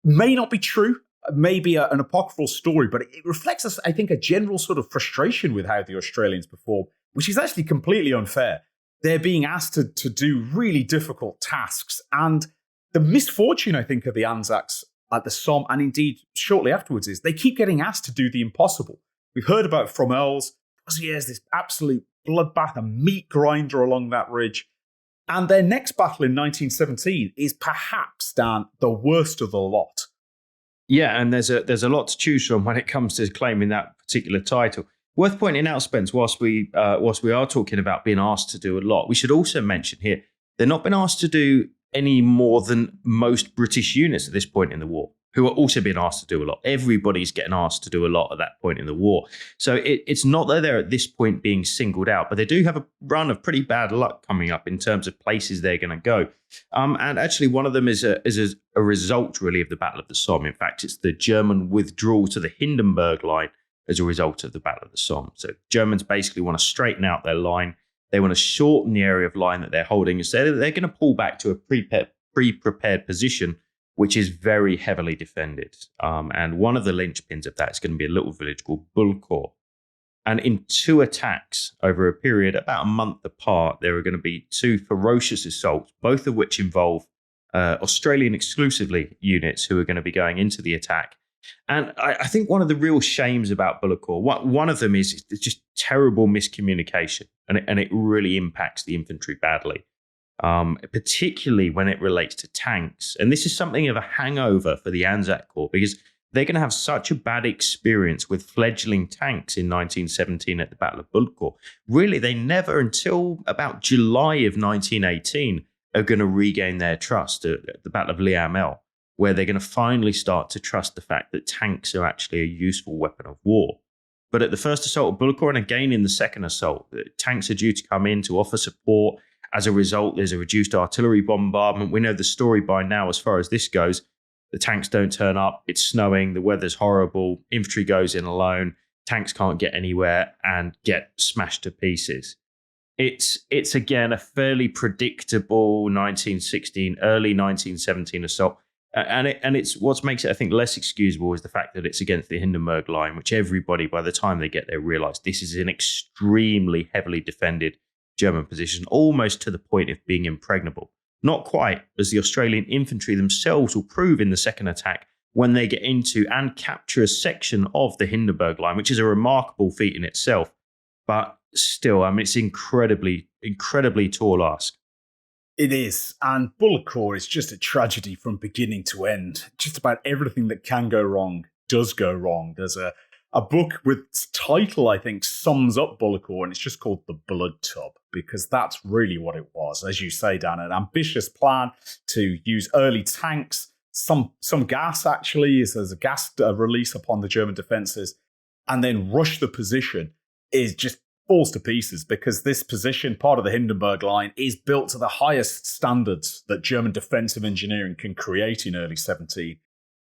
May not be true, maybe an apocryphal story, but it reflects, I think, a general sort of frustration with how the Australians perform, which is actually completely unfair. They're being asked to do really difficult tasks. And the misfortune, I think, of the ANZACs at the Somme, and indeed shortly afterwards, is they keep getting asked to do the impossible. We've heard about Fromelles, Pozieres, this absolute bloodbath, a meat grinder along that ridge. And their next battle in 1917 is perhaps, Dan, the worst of the lot. Yeah, and there's a lot to choose from when it comes to claiming that particular title. Worth pointing out, Spence, whilst we are talking about being asked to do a lot, we should also mention here they're not been asked to do any more than most British units at this point in the war, who are also being asked to do a lot. Everybody's getting asked to do a lot at that point in the war. So it's not that they're at this point being singled out, but they do have a run of pretty bad luck coming up in terms of places they're going to go. And actually, one of them is a result, really, of the Battle of the Somme. In fact, it's the German withdrawal to the Hindenburg Line as a result of the Battle of the Somme. So Germans basically want to straighten out their line. They want to shorten the area of line that they're holding. So they're going to pull back to a pre-prepared position, which is very heavily defended. And one of the linchpins of that is going to be a little village called Bullecourt. And in 2 attacks over a period about a month apart, there are going to be 2 ferocious assaults, both of which involve Australian exclusively units who are going to be going into the attack. And I think one of the real shames about Bullecourt, one of them is just terrible miscommunication, and it really impacts the infantry badly. Particularly when it relates to tanks. And this is something of a hangover for the Anzac Corps, because they're going to have such a bad experience with fledgling tanks in 1917 at the Battle of Bullecourt. Really, they never, until about July of 1918, are going to regain their trust at the Battle of Hamel, where they're going to finally start to trust the fact that tanks are actually a useful weapon of war. But at the first assault of Bullecourt, and again in the second assault, tanks are due to come in to offer support. As a result, there's a reduced artillery bombardment. We know the story by now as far as this goes. The tanks don't turn up. It's snowing. The weather's horrible. Infantry goes in alone. Tanks can't get anywhere and get smashed to pieces. It's again a fairly predictable 1916, early 1917 assault. And it's what makes it, I think, less excusable is the fact that it's against the Hindenburg Line, which everybody, by the time they get there, realise this is an extremely heavily defended German position, almost to the point of being impregnable. Not quite, as the Australian infantry themselves will prove in the second attack when they get into and capture a section of the Hindenburg Line, which is a remarkable feat in itself. But still, I mean, it's incredibly tall ask. It is. And Bullecourt is just a tragedy from beginning to end. Just about everything that can go wrong does go wrong. There's a book with title, I think, sums up Bullecourt, and it's just called The Blood Tub, because that's really what it was. As you say, Dan, an ambitious plan to use early tanks, some gas, actually, there's a gas release upon the German defences, and then rush the position is just falls to pieces, because this position, part of the Hindenburg Line, is built to the highest standards that German defensive engineering can create in early 17.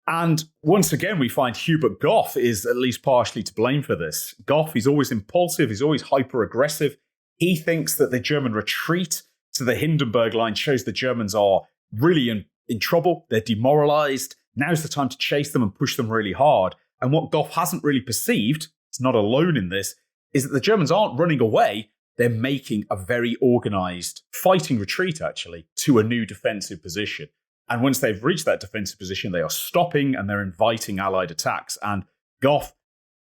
And once again, we find Hubert Goff is at least partially to blame for this. Goff is always impulsive, he's always hyper-aggressive. He thinks that the German retreat to the Hindenburg Line shows the Germans are really in trouble, they're demoralized. Now's the time to chase them and push them really hard. And what Goff hasn't really perceived, he's not alone in this, is that the Germans aren't running away, they're making a very organized fighting retreat, actually, to a new defensive position. And once they've reached that defensive position, they are stopping and they're inviting Allied attacks. And Goff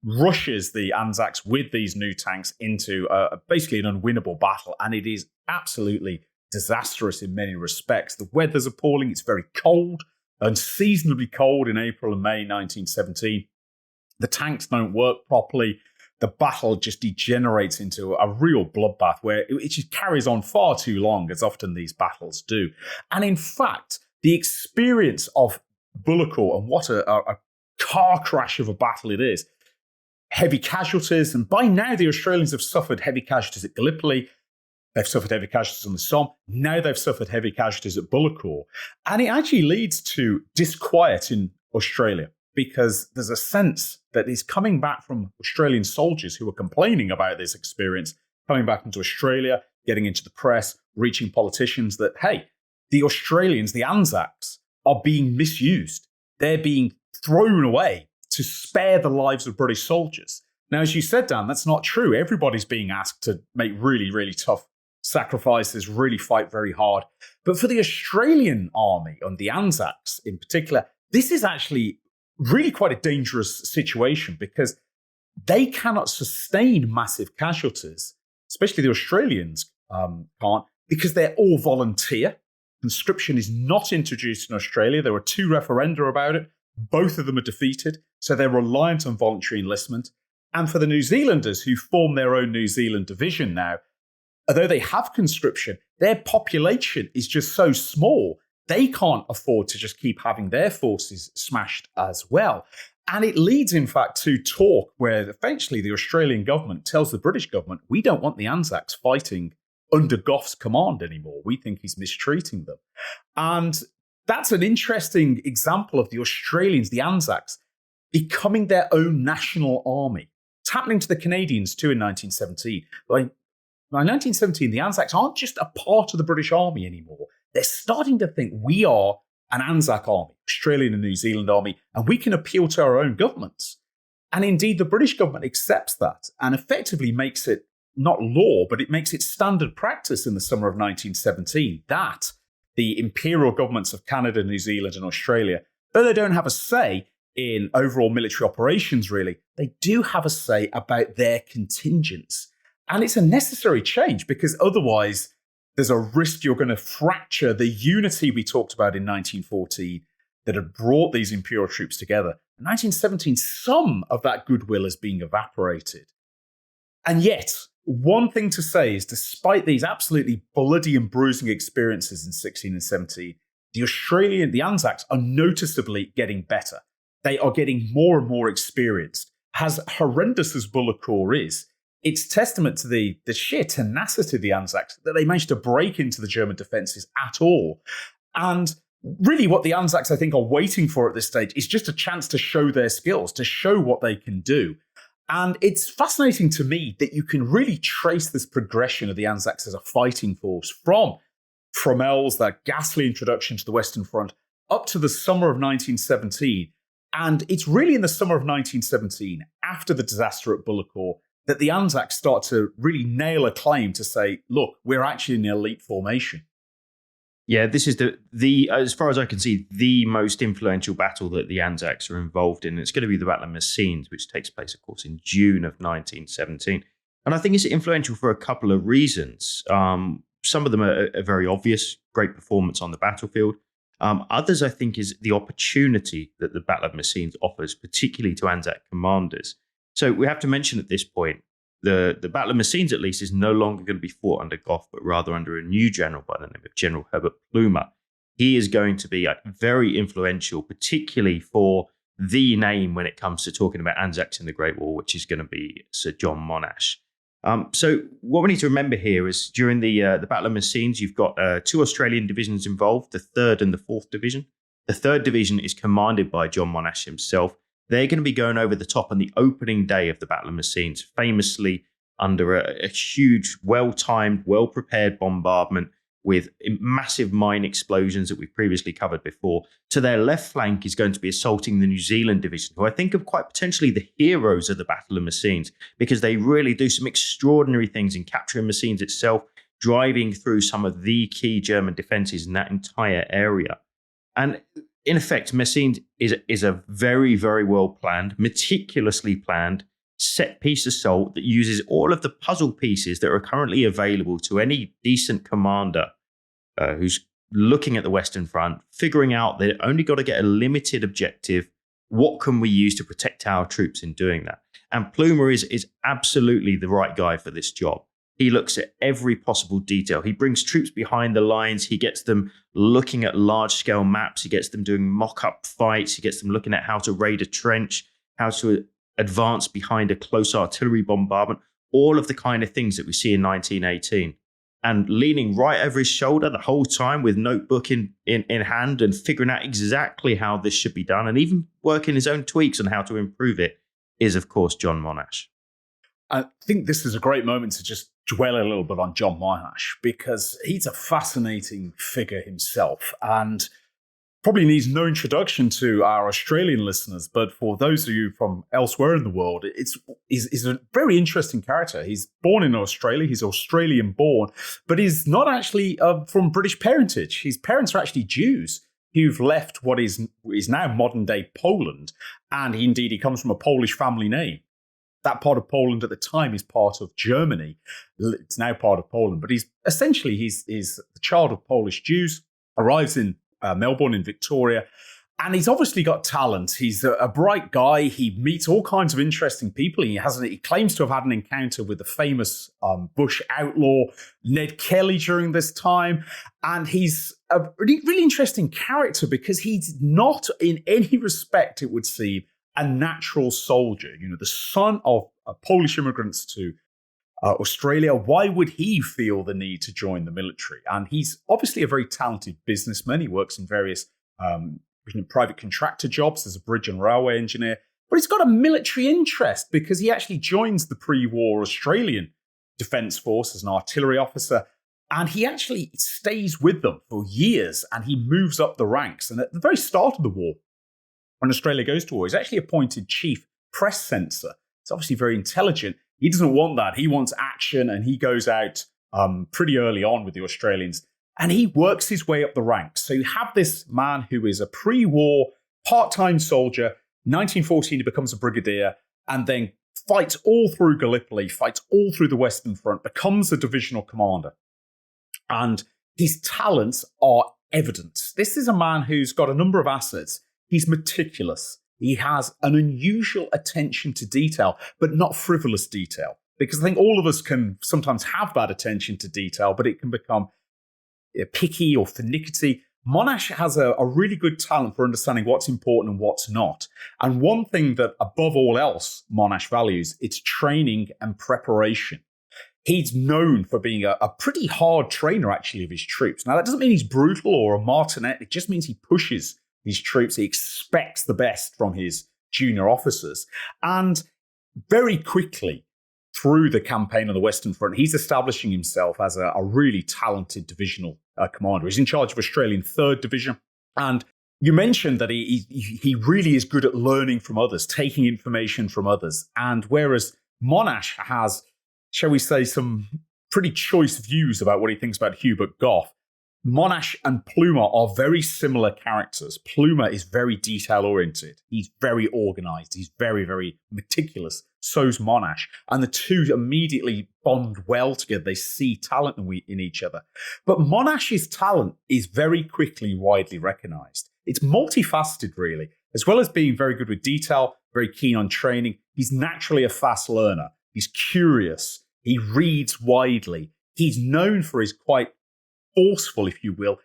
rushes the Anzacs with these new tanks into basically an unwinnable battle. And it is absolutely disastrous in many respects. The weather's appalling. It's very cold, unseasonably cold in April and May 1917. The tanks don't work properly. The battle just degenerates into a real bloodbath where it just carries on far too long, as often these battles do. And in fact, the experience of Bullecourt and what a car crash of a battle it is. Heavy casualties, and by now the Australians have suffered heavy casualties at Gallipoli. They've suffered heavy casualties on the Somme. Now they've suffered heavy casualties at Bullecourt. And it actually leads to disquiet in Australia, because there's a sense that is coming back from Australian soldiers who are complaining about this experience, coming back into Australia, getting into the press, reaching politicians that, hey, the Australians, the ANZACs, are being misused. They're being thrown away to spare the lives of British soldiers. Now, as you said, Dan, that's not true. Everybody's being asked to make really, really tough sacrifices, really fight very hard. But for the Australian army, and the ANZACs in particular, this is actually really quite a dangerous situation, because they cannot sustain massive casualties, especially the Australians can't, because they're all volunteer. Conscription is not introduced in Australia. There were 2 referenda about it. Both of them are defeated, so they're reliant on voluntary enlistment. And for the New Zealanders, who form their own New Zealand division now, although they have conscription, their population is just so small, they can't afford to just keep having their forces smashed as well. And it leads, in fact, to talk where eventually the Australian government tells the British government, we don't want the ANZACs fighting under Gough's command anymore. We think he's mistreating them. And that's an interesting example of the Australians, the ANZACs, becoming their own national army. It's happening to the Canadians too in 1917. By 1917, the ANZACs aren't just a part of the British Army anymore. They're starting to think we are an ANZAC army, Australian and New Zealand army, and we can appeal to our own governments. And indeed, the British government accepts that and effectively makes it not law, but it makes it standard practice in the summer of 1917 that the imperial governments of Canada, New Zealand, and Australia, though they don't have a say in overall military operations, really, they do have a say about their contingents. And it's a necessary change, because otherwise there's a risk you're going to fracture the unity we talked about in 1914 that had brought these imperial troops together. In 1917, some of that goodwill is being evaporated. And yet, one thing to say is, despite these absolutely bloody and bruising experiences in 16 and 17, the ANZACs are noticeably getting better. They are getting more and more experienced. As horrendous as Bullecourt is, it's testament to the sheer tenacity of the ANZACs that they managed to break into the German defences at all. And really what the ANZACs, I think, are waiting for at this stage is just a chance to show their skills, to show what they can do. And it's fascinating to me that you can really trace this progression of the ANZACs as a fighting force from Fromelles, that ghastly introduction to the Western Front, up to the summer of 1917. And it's really in the summer of 1917, after the disaster at Bullecourt, that the ANZACs start to really nail a claim to say, look, we're actually an elite formation. Yeah, this is the as far as I can see, the most influential battle that the ANZACs are involved in. It's going to be the Battle of Messen, which takes place, of course, in June of 1917. And I think it's influential for a couple of reasons. Some of them are very obvious, great performance on the battlefield. Others, I think, is the opportunity that the Battle of Messen offers, particularly to ANZAC commanders. So we have to mention at this point, the Battle of Messen, at least, is no longer going to be fought under Gough, but rather under a new general by the name of General Herbert Plumer. He is going to be very influential, particularly for the name when it comes to talking about ANZACs in the Great War, which is going to be Sir John Monash. So what we need to remember here is during the Battle of Messen, you've got 2 Australian divisions involved, the 3rd and the 4th Division. The 3rd Division is commanded by John Monash himself. They're going to be going over the top on the opening day of the Battle of Messen, famously under a huge, well-timed, well-prepared bombardment with massive mine explosions that we've previously covered before. To their left flank is going to be assaulting the New Zealand Division, who I think are quite potentially the heroes of the Battle of Messen, because they really do some extraordinary things in capturing Messen itself, driving through some of the key German defences in that entire area. And in effect, Messen is a very, very well planned, meticulously planned set-piece assault that uses all of the puzzle pieces that are currently available to any decent commander who's looking at the Western Front, figuring out they've only got to get a limited objective. What can we use to protect our troops in doing that? And Plumer is absolutely the right guy for this job. He looks at every possible detail. He brings troops behind the lines. He gets them looking at large-scale maps. He gets them doing mock-up fights. He gets them looking at how to raid a trench, how to advance behind a close artillery bombardment, all of the kind of things that we see in 1918. And leaning right over his shoulder the whole time with notebook in hand and figuring out exactly how this should be done and even working his own tweaks on how to improve it is, of course, John Monash. I think this is a great moment to just dwell a little bit on John Monash, because he's a fascinating figure himself and probably needs no introduction to our Australian listeners. But for those of you from elsewhere in the world, he's a very interesting character. He's born in Australia. He's Australian born, but he's not actually from British parentage. His parents are actually Jews who've left what is now modern day Poland. And he comes from a Polish family name. That part of Poland at the time is part of Germany. It's now part of Poland, but he's the child of Polish Jews, arrives in Melbourne in Victoria, and he's obviously got talent. He's a bright guy. He meets all kinds of interesting people. He claims to have had an encounter with the famous Bush outlaw Ned Kelly during this time, and he's a really interesting character because he's not in any respect, it would seem, a natural soldier. The son of Polish immigrants to Australia. Why would he feel the need to join the military? And he's obviously a very talented businessman. He works in various private contractor jobs as a bridge and railway engineer. But he's got a military interest because he actually joins the pre-war Australian Defence Force as an artillery officer. And he actually stays with them for years and he moves up the ranks. And at the very start of the war, when Australia goes to war, he's actually appointed chief press censor. It's obviously very intelligent. He doesn't want that. He wants action, and he goes out pretty early on with the Australians, and he works his way up the ranks. So you have this man who is a pre-war part-time soldier. 1914, he becomes a brigadier, and then fights all through Gallipoli, fights all through the Western Front, becomes a divisional commander. And his talents are evident. This is a man who's got a number of assets. He's meticulous. He has an unusual attention to detail, but not frivolous detail. Because I think all of us can sometimes have that attention to detail, but it can become picky or finicky. Monash has a really good talent for understanding what's important and what's not. And one thing that, above all else, Monash values, it's training and preparation. He's known for being a pretty hard trainer, actually, of his troops. Now, that doesn't mean he's brutal or a martinet. It just means he pushes his troops. He expects the best from his junior officers. And very quickly, through the campaign on the Western Front, he's establishing himself as a really talented divisional commander. He's in charge of Australian 3rd Division. And you mentioned that he really is good at learning from others, taking information from others. And whereas Monash has, shall we say, some pretty choice views about what he thinks about Hubert Gough, Monash and Plumer are very similar characters. Plumer is very detail-oriented. He's very organized. He's very, very meticulous. So's Monash. And the two immediately bond well together. They see talent in each other. But Monash's talent is very quickly widely recognized. It's multifaceted, really. As well as being very good with detail, very keen on training, he's naturally a fast learner. He's curious. He reads widely. He's known for his quite forceful, if you will,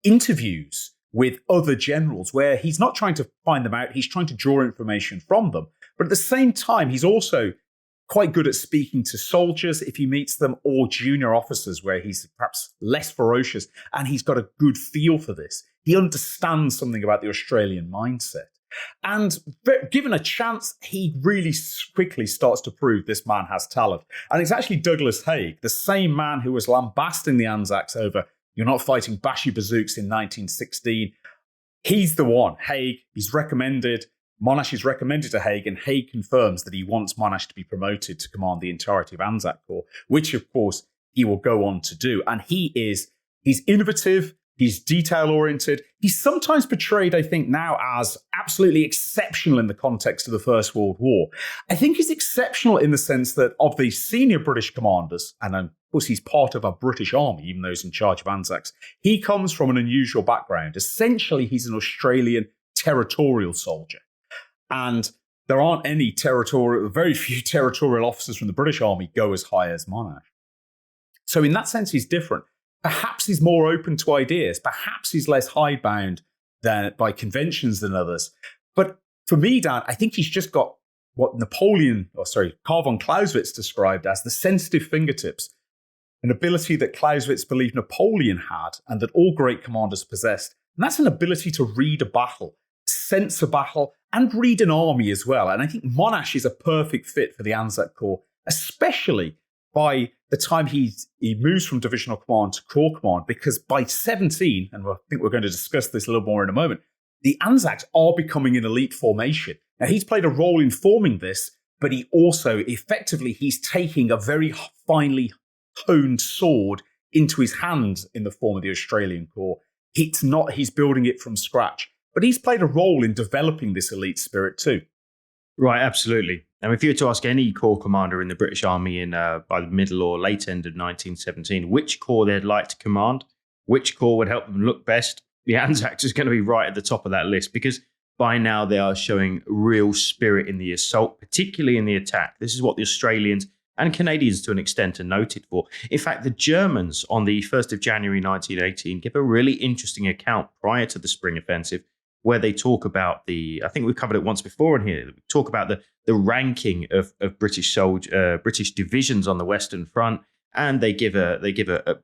interviews with other generals where he's not trying to find them out, he's trying to draw information from them. But at the same time, he's also quite good at speaking to soldiers if he meets them, or junior officers where he's perhaps less ferocious, and he's got a good feel for this. He understands something about the Australian mindset. And given a chance, he really quickly starts to prove this man has talent. And it's actually Douglas Haig, the same man who was lambasting the ANZACs over, you're not fighting Bashi bazooks in 1916. He's the one. Haig, he's recommended. Monash is recommended to Haig, and Haig confirms that he wants Monash to be promoted to command the entirety of ANZAC Corps, which, of course, he will go on to do. And he's innovative. He's detail-oriented. He's sometimes portrayed, I think, now as absolutely exceptional in the context of the First World War. I think he's exceptional in the sense that of the senior British commanders, and of course he's part of a British army, even though he's in charge of ANZACs, he comes from an unusual background. Essentially, he's an Australian territorial soldier. And there aren't very few territorial officers from the British army go as high as Monash. So in that sense, he's different. Perhaps he's more open to ideas. Perhaps he's less hidebound by conventions than others. But for me, Dan, I think he's just got what Karl von Clausewitz described as the sensitive fingertips, an ability that Clausewitz believed Napoleon had and that all great commanders possessed. And that's an ability to read a battle, sense a battle, and read an army as well. And I think Monash is a perfect fit for the Anzac Corps, especially by the time he moves from divisional command to corps command, because by 17, and I think we're going to discuss this a little more in a moment, the Anzacs are becoming an elite formation. Now, he's played a role in forming this, but he also, effectively, he's taking a very finely honed sword into his hand in the form of the Australian Corps. It's not he's building it from scratch, but he's played a role in developing this elite spirit too. Right, absolutely. And if you were to ask any corps commander in the British Army by the middle or late end of 1917, which corps they'd like to command, which corps would help them look best, the Anzacs is going to be right at the top of that list, because by now they are showing real spirit in the assault, particularly in the attack. This is what the Australians and Canadians to an extent are noted for. In fact, the Germans on the 1st of January 1918 give a really interesting account prior to the spring offensive, where they talk about I think we've covered it once before in here, we talk about the ranking of British divisions on the Western Front, and they give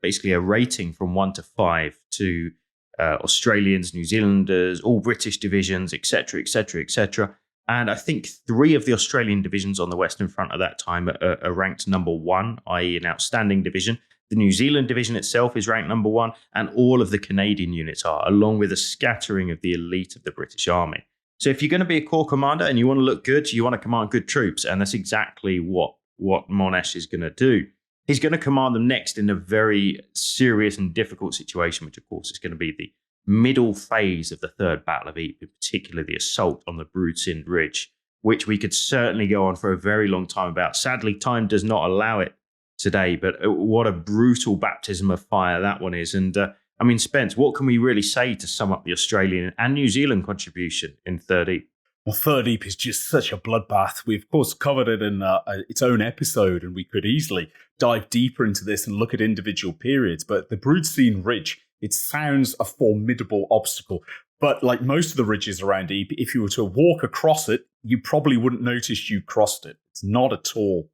basically a rating from 1 to 5 to Australians, New Zealanders, all British divisions, etc., etc., etc. And I think 3 of the Australian divisions on the Western Front at that time are ranked number 1, i.e. an outstanding division. The New Zealand division itself is ranked number 1, and all of the Canadian units are, along with a scattering of the elite of the British Army. So if you're going to be a corps commander and you want to look good, you want to command good troops, and that's exactly what Monash is going to do. He's going to command them next in a very serious and difficult situation, which of course is going to be the middle phase of the Third Battle of Ypres, in particular the assault on the Broodsind Ridge, which we could certainly go on for a very long time about. Sadly, time does not allow it today, but what a brutal baptism of fire that one is. And I mean, Spence, what can we really say to sum up the Australian and New Zealand contribution in Third Ypres? Well, Third Ypres is just such a bloodbath. We, of course, covered it in its own episode, and we could easily dive deeper into this and look at individual periods. But the Broodsind Ridge, it sounds a formidable obstacle. But like most of the ridges around Ypres, if you were to walk across it, you probably wouldn't notice you crossed it. It's not at all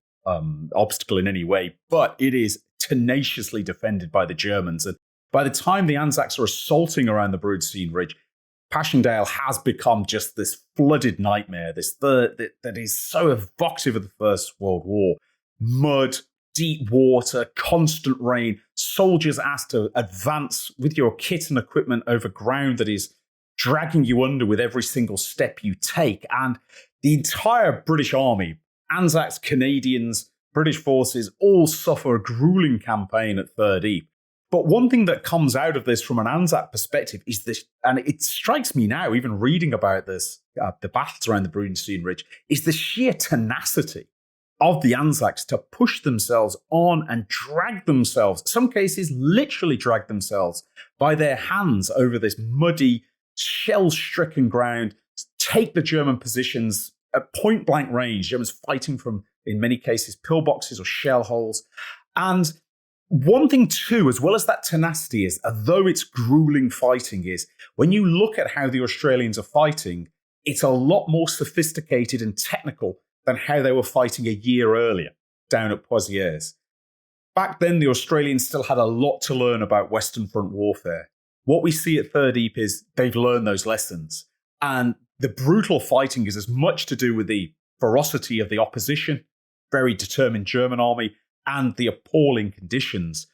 obstacle in any way, but it is tenaciously defended by the Germans. And by the time the Anzacs are assaulting around the Broodsind Ridge, Passchendaele has become just this flooded nightmare, that is so evocative of the First World War. Mud, deep water, constant rain, soldiers asked to advance with your kit and equipment over ground that is dragging you under with every single step you take. And the entire British Army, Anzacs, Canadians, British forces, all suffer a grueling campaign at Third Ypres. But one thing that comes out of this from an Anzac perspective is this, and it strikes me now, even reading about this, the battles around the Broodsind Ridge, is the sheer tenacity of the Anzacs to push themselves on and drag themselves, some cases literally drag themselves by their hands over this muddy, shell-stricken ground, take the German positions at point-blank range, Germans fighting from, in many cases, pillboxes or shell holes. And one thing too, as well as that tenacity is, although it's grueling fighting, is when you look at how the Australians are fighting, it's a lot more sophisticated and technical than how they were fighting a year earlier down at Pozieres. Back then, the Australians still had a lot to learn about Western Front warfare. What we see at Third Ypres is they've learned those lessons. And the brutal fighting is as much to do with the ferocity of the opposition, very determined German army, and the appalling conditions.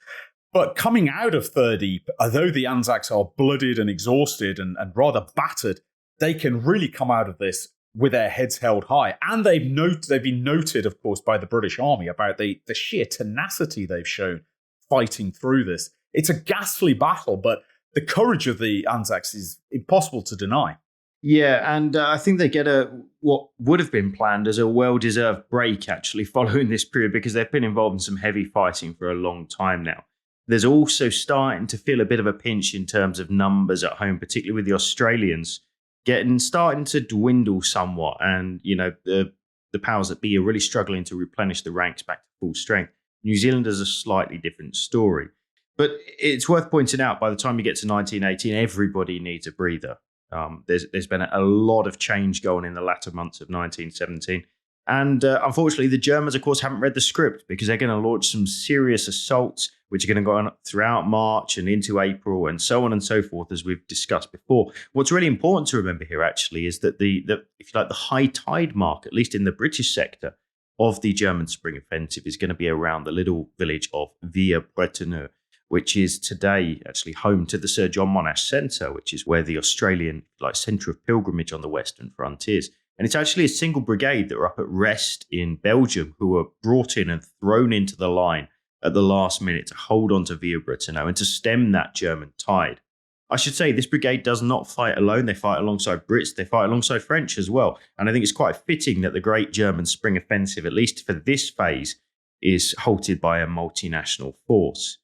But coming out of Third Ypres, although the Anzacs are blooded and exhausted and rather battered, they can really come out of this with their heads held high. And they've been noted, of course, by the British Army about the sheer tenacity they've shown fighting through this. It's a ghastly battle, but the courage of the Anzacs is impossible to deny. Yeah, and I think they get what would have been planned as a well-deserved break, actually, following this period, because they've been involved in some heavy fighting for a long time now. There's also starting to feel a bit of a pinch in terms of numbers at home, particularly with the Australians starting to dwindle somewhat. And, you know, the powers that be are really struggling to replenish the ranks back to full strength. New Zealanders a slightly different story. But it's worth pointing out, by the time you get to 1918, everybody needs a breather. There's been a lot of change going in the latter months of 1917. And unfortunately, the Germans, of course, haven't read the script because they're going to launch some serious assaults, which are going to go on throughout March and into April and so on and so forth, as we've discussed before. What's really important to remember here, actually, is that the if you like, the high tide mark, at least in the British sector, of the German Spring Offensive is going to be around the little village of Villers-Bretonneux, which is today actually home to the Sir John Monash Centre, which is where the Australian centre of pilgrimage on the western frontiers. And it's actually a single brigade that were up at rest in Belgium who were brought in and thrown into the line at the last minute to hold on to Villers-Bretonneux and to stem that German tide. I should say this brigade does not fight alone. They fight alongside Brits. They fight alongside French as well. And I think it's quite fitting that the great German Spring Offensive, at least for this phase, is halted by a multinational force.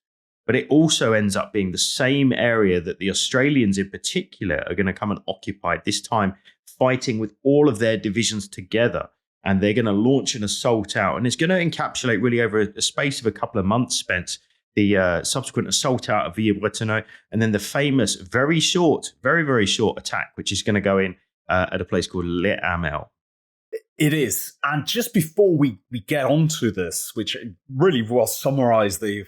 But it also ends up being the same area that the Australians in particular are going to come and occupy, this time fighting with all of their divisions together. And they're going to launch an assault out. And it's going to encapsulate really over a space of a couple of months, Spence, the subsequent assault out of Villers-Bretonneux, and then the famous, very, very short attack, which is going to go in at a place called Le Hamel. It is. And just before we get onto this, which really will summarize the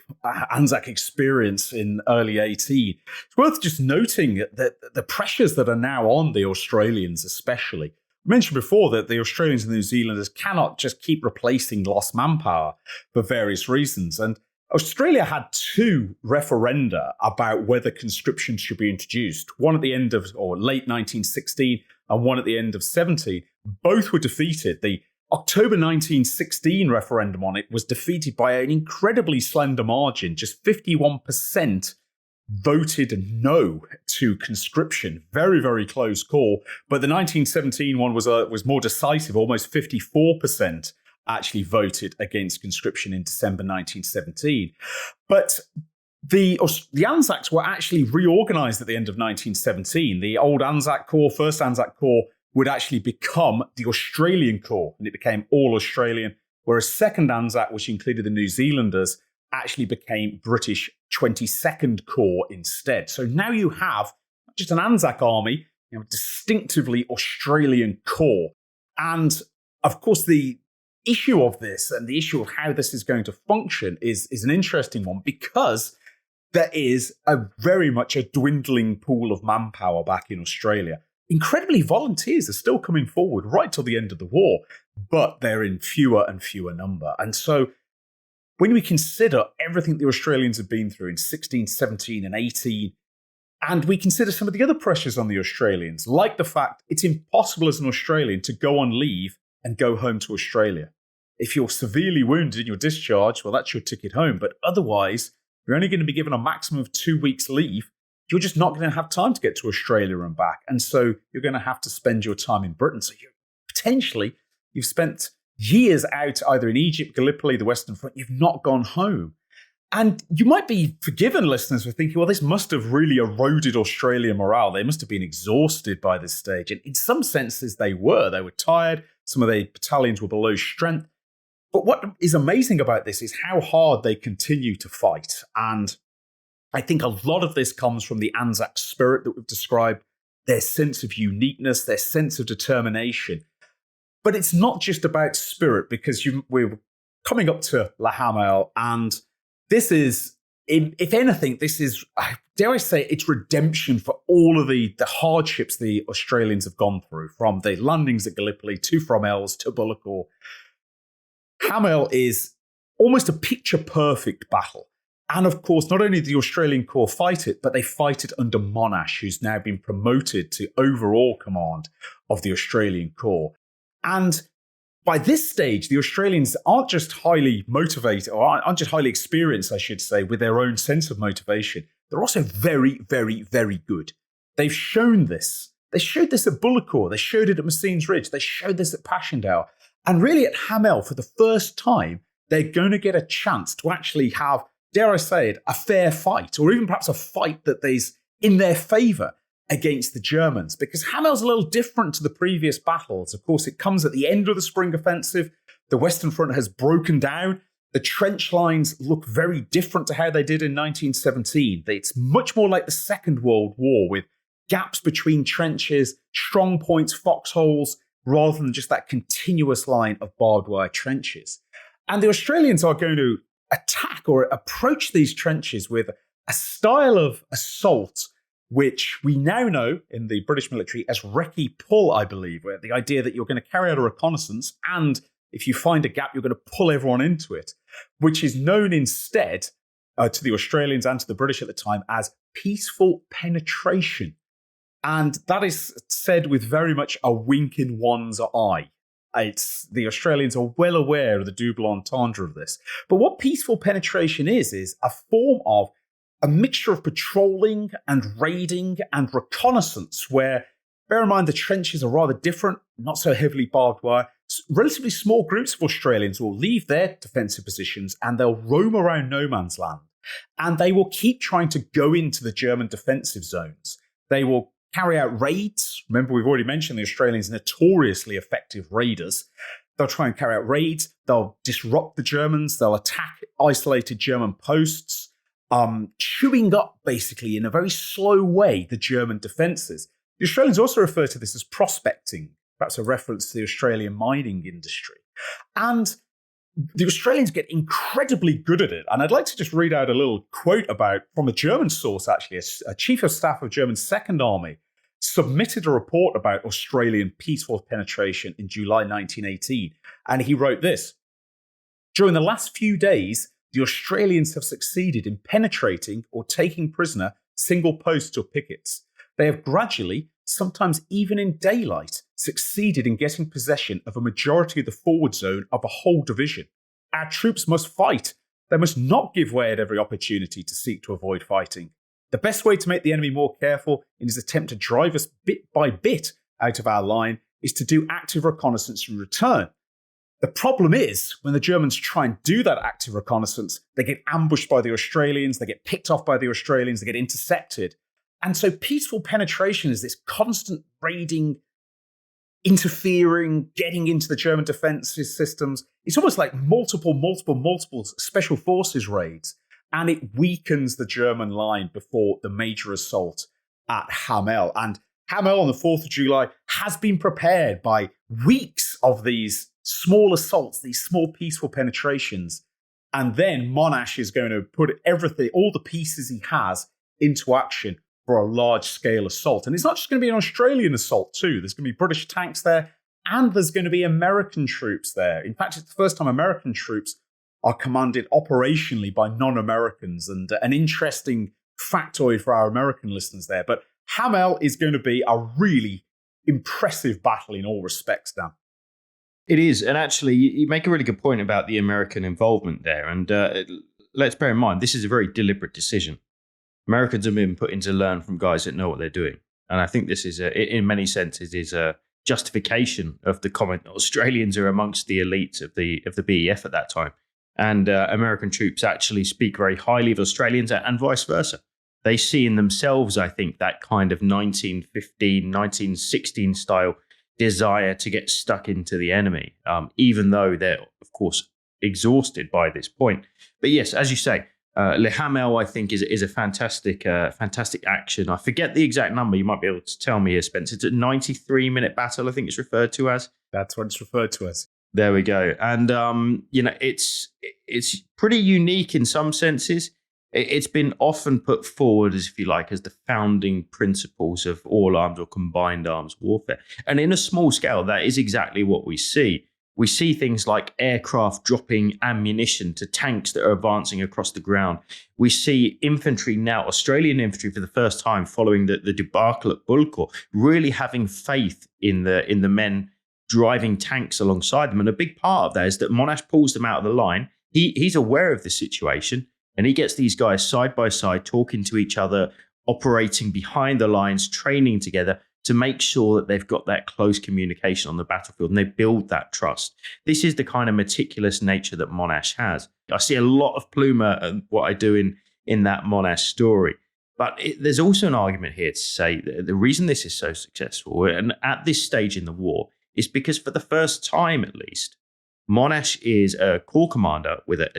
Anzac experience in early 18, it's worth just noting that the pressures that are now on the Australians especially. I mentioned before that the Australians and the New Zealanders cannot just keep replacing lost manpower for various reasons. And Australia had two referenda about whether conscription should be introduced, one at the end of, or late 1916, and one at the end of 17. Both were defeated. The October 1916 referendum on it was defeated by an incredibly slender margin. Just 51% voted no to conscription. Very, very close call. But the 1917 one was more decisive. Almost 54% actually voted against conscription in December 1917. But the ANZACs were actually reorganized at the end of 1917. The old ANZAC Corps, first ANZAC Corps, would actually become the Australian Corps, and it became all Australian, whereas second ANZAC, which included the New Zealanders, actually became British 22nd Corps instead. So now you have not just an ANZAC army, you have a distinctively Australian Corps. And of course, the issue of this and the issue of how this is going to function is an interesting one, because there is very much a dwindling pool of manpower back in Australia. Incredibly, volunteers are still coming forward right till the end of the war, but they're in fewer and fewer number. And so when we consider everything the Australians have been through in 16, 17 and 18, and we consider some of the other pressures on the Australians, like the fact it's impossible as an Australian to go on leave and go home to Australia. If you're severely wounded and you're discharged, well, that's your ticket home. But otherwise, you're only going to be given a maximum of 2 weeks leave. You're just not going to have time to get to Australia and back. And so you're going to have to spend your time in Britain. So you've spent years out either in Egypt, Gallipoli, the Western Front. You've not gone home. And you might be forgiven, listeners, for thinking, well, this must have really eroded Australian morale. They must have been exhausted by this stage. And in some senses, they were. They were tired. Some of the battalions were below strength. But what is amazing about this is how hard they continue to fight. And I think a lot of this comes from the Anzac spirit that we've described, their sense of uniqueness, their sense of determination. But it's not just about spirit, because we're coming up to Le Hamel, and this is, if anything, this is, dare I say, it's redemption for all of the hardships the Australians have gone through, from the landings at Gallipoli to Fromelles to Bullecourt. Hamel is almost a picture-perfect battle. And of course, not only did the Australian Corps fight it, but they fight it under Monash, who's now been promoted to overall command of the Australian Corps. And by this stage, the Australians aren't just highly motivated, or aren't just highly experienced, I should say, with their own sense of motivation. They're also very, very, very good. They've shown this. They showed this at Bullecourt. They showed it at Messines Ridge. They showed this at Passchendaele. And really at Hamel, for the first time, they're going to get a chance to actually have, dare I say it, a fair fight, or even perhaps a fight that is in their favour against the Germans, because Hamel's a little different to the previous battles. Of course, it comes at the end of the Spring Offensive. The Western Front has broken down. The trench lines look very different to how they did in 1917. It's much more like the Second World War, with gaps between trenches, strong points, foxholes, rather than just that continuous line of barbed wire trenches. And the Australians are going to attack or approach these trenches with a style of assault which we now know in the British military as recce pull, I believe, where the idea that you're going to carry out a reconnaissance and if you find a gap, you're going to pull everyone into it, which is known instead to the Australians and to the British at the time as peaceful penetration. And that is said with very much a wink in one's eye. The Australians are well aware of the double entendre of this. But what peaceful penetration is a form of a mixture of patrolling and raiding and reconnaissance where, bear in mind, the trenches are rather different, not so heavily barbed wire. Relatively small groups of Australians will leave their defensive positions and they'll roam around no man's land. And they will keep trying to go into the German defensive zones. They will carry out raids. Remember, we've already mentioned the Australians are notoriously effective raiders. They'll try and carry out raids. They'll disrupt the Germans. They'll attack isolated German posts, chewing up, basically, in a very slow way, the German defences. The Australians also refer to this as prospecting, perhaps a reference to the Australian mining industry. And the Australians get incredibly good at it. And I'd like to just read out a little quote from a German source, actually. A chief of staff of German Second Army submitted a report about Australian peaceful penetration in July 1918. And he wrote this: "During the last few days, the Australians have succeeded in penetrating or taking prisoner single posts or pickets. They have gradually, sometimes even in daylight, succeeded in getting possession of a majority of the forward zone of a whole division. Our troops must fight. They must not give way at every opportunity to seek to avoid fighting. The best way to make the enemy more careful in his attempt to drive us bit by bit out of our line is to do active reconnaissance in return. The problem is, when the Germans try and do that active reconnaissance, they get ambushed by the Australians, they get picked off by the Australians, they get intercepted. And so peaceful penetration is this constant raiding, interfering, getting into the German defensive systems. It's almost like multiple special forces raids. And it weakens the German line before the major assault at Hamel. And Hamel on the 4th of July has been prepared by weeks of these small assaults, these small peaceful penetrations. And then Monash is going to put everything, all the pieces he has, into action for a large-scale assault. And it's not just going to be an Australian assault too. There's going to be British tanks there, and there's going to be American troops there. In fact, it's the first time American troops are commanded operationally by non-Americans, and an interesting factoid for our American listeners there. But Hamel is going to be a really impressive battle in all respects, Dan. It is. And actually, you make a really good point about the American involvement there. And let's bear in mind, this is a very deliberate decision. Americans have been put in to learn from guys that know what they're doing. And I think this is, in many senses, is a justification of the comment that Australians are amongst the elites of the BEF at that time. And American troops actually speak very highly of Australians and vice versa. They see in themselves, I think, that kind of 1915, 1916 style desire to get stuck into the enemy, even though they're, of course, exhausted by this point. But yes, as you say, Le Hamel, I think, is a fantastic action. I forget the exact number. You might be able to tell me here, Spence. It's a 93-minute battle, I think it's referred to as. That's what it's referred to as. There we go. And, it's pretty unique in some senses. It's been often put forward, as if you like, as the founding principles of all arms or combined arms warfare. And in a small scale, that is exactly what we see. We see things like aircraft dropping ammunition to tanks that are advancing across the ground. We see infantry now, Australian infantry for the first time following the debacle at Bullecourt, really having faith in the men driving tanks alongside them. And a big part of that is that Monash pulls them out of the line. He's aware of the situation, and he gets these guys side by side, talking to each other, operating behind the lines, training together to make sure that they've got that close communication on the battlefield, and they build that trust. This is the kind of meticulous nature that Monash has. I see a lot of Plumer at what I do in that Monash story. But there's also an argument here to say that the reason this is so successful, and at this stage in the war, is because for the first time, at least, Monash is a corps commander with a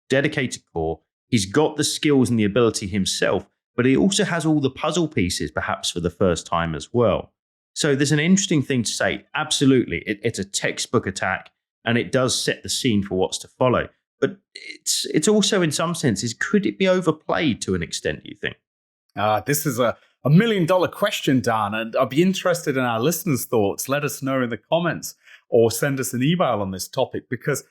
dedicated corps. He's got the skills and the ability himself, but he also has all the puzzle pieces, perhaps for the first time as well. So there's an interesting thing to say. Absolutely, it's a textbook attack, and it does set the scene for what's to follow. But it's also, in some senses, could it be overplayed to an extent, do you think? This is a $1 million question, Dan, and I'd be interested in our listeners' thoughts. Let us know in the comments or send us an email on this topic, because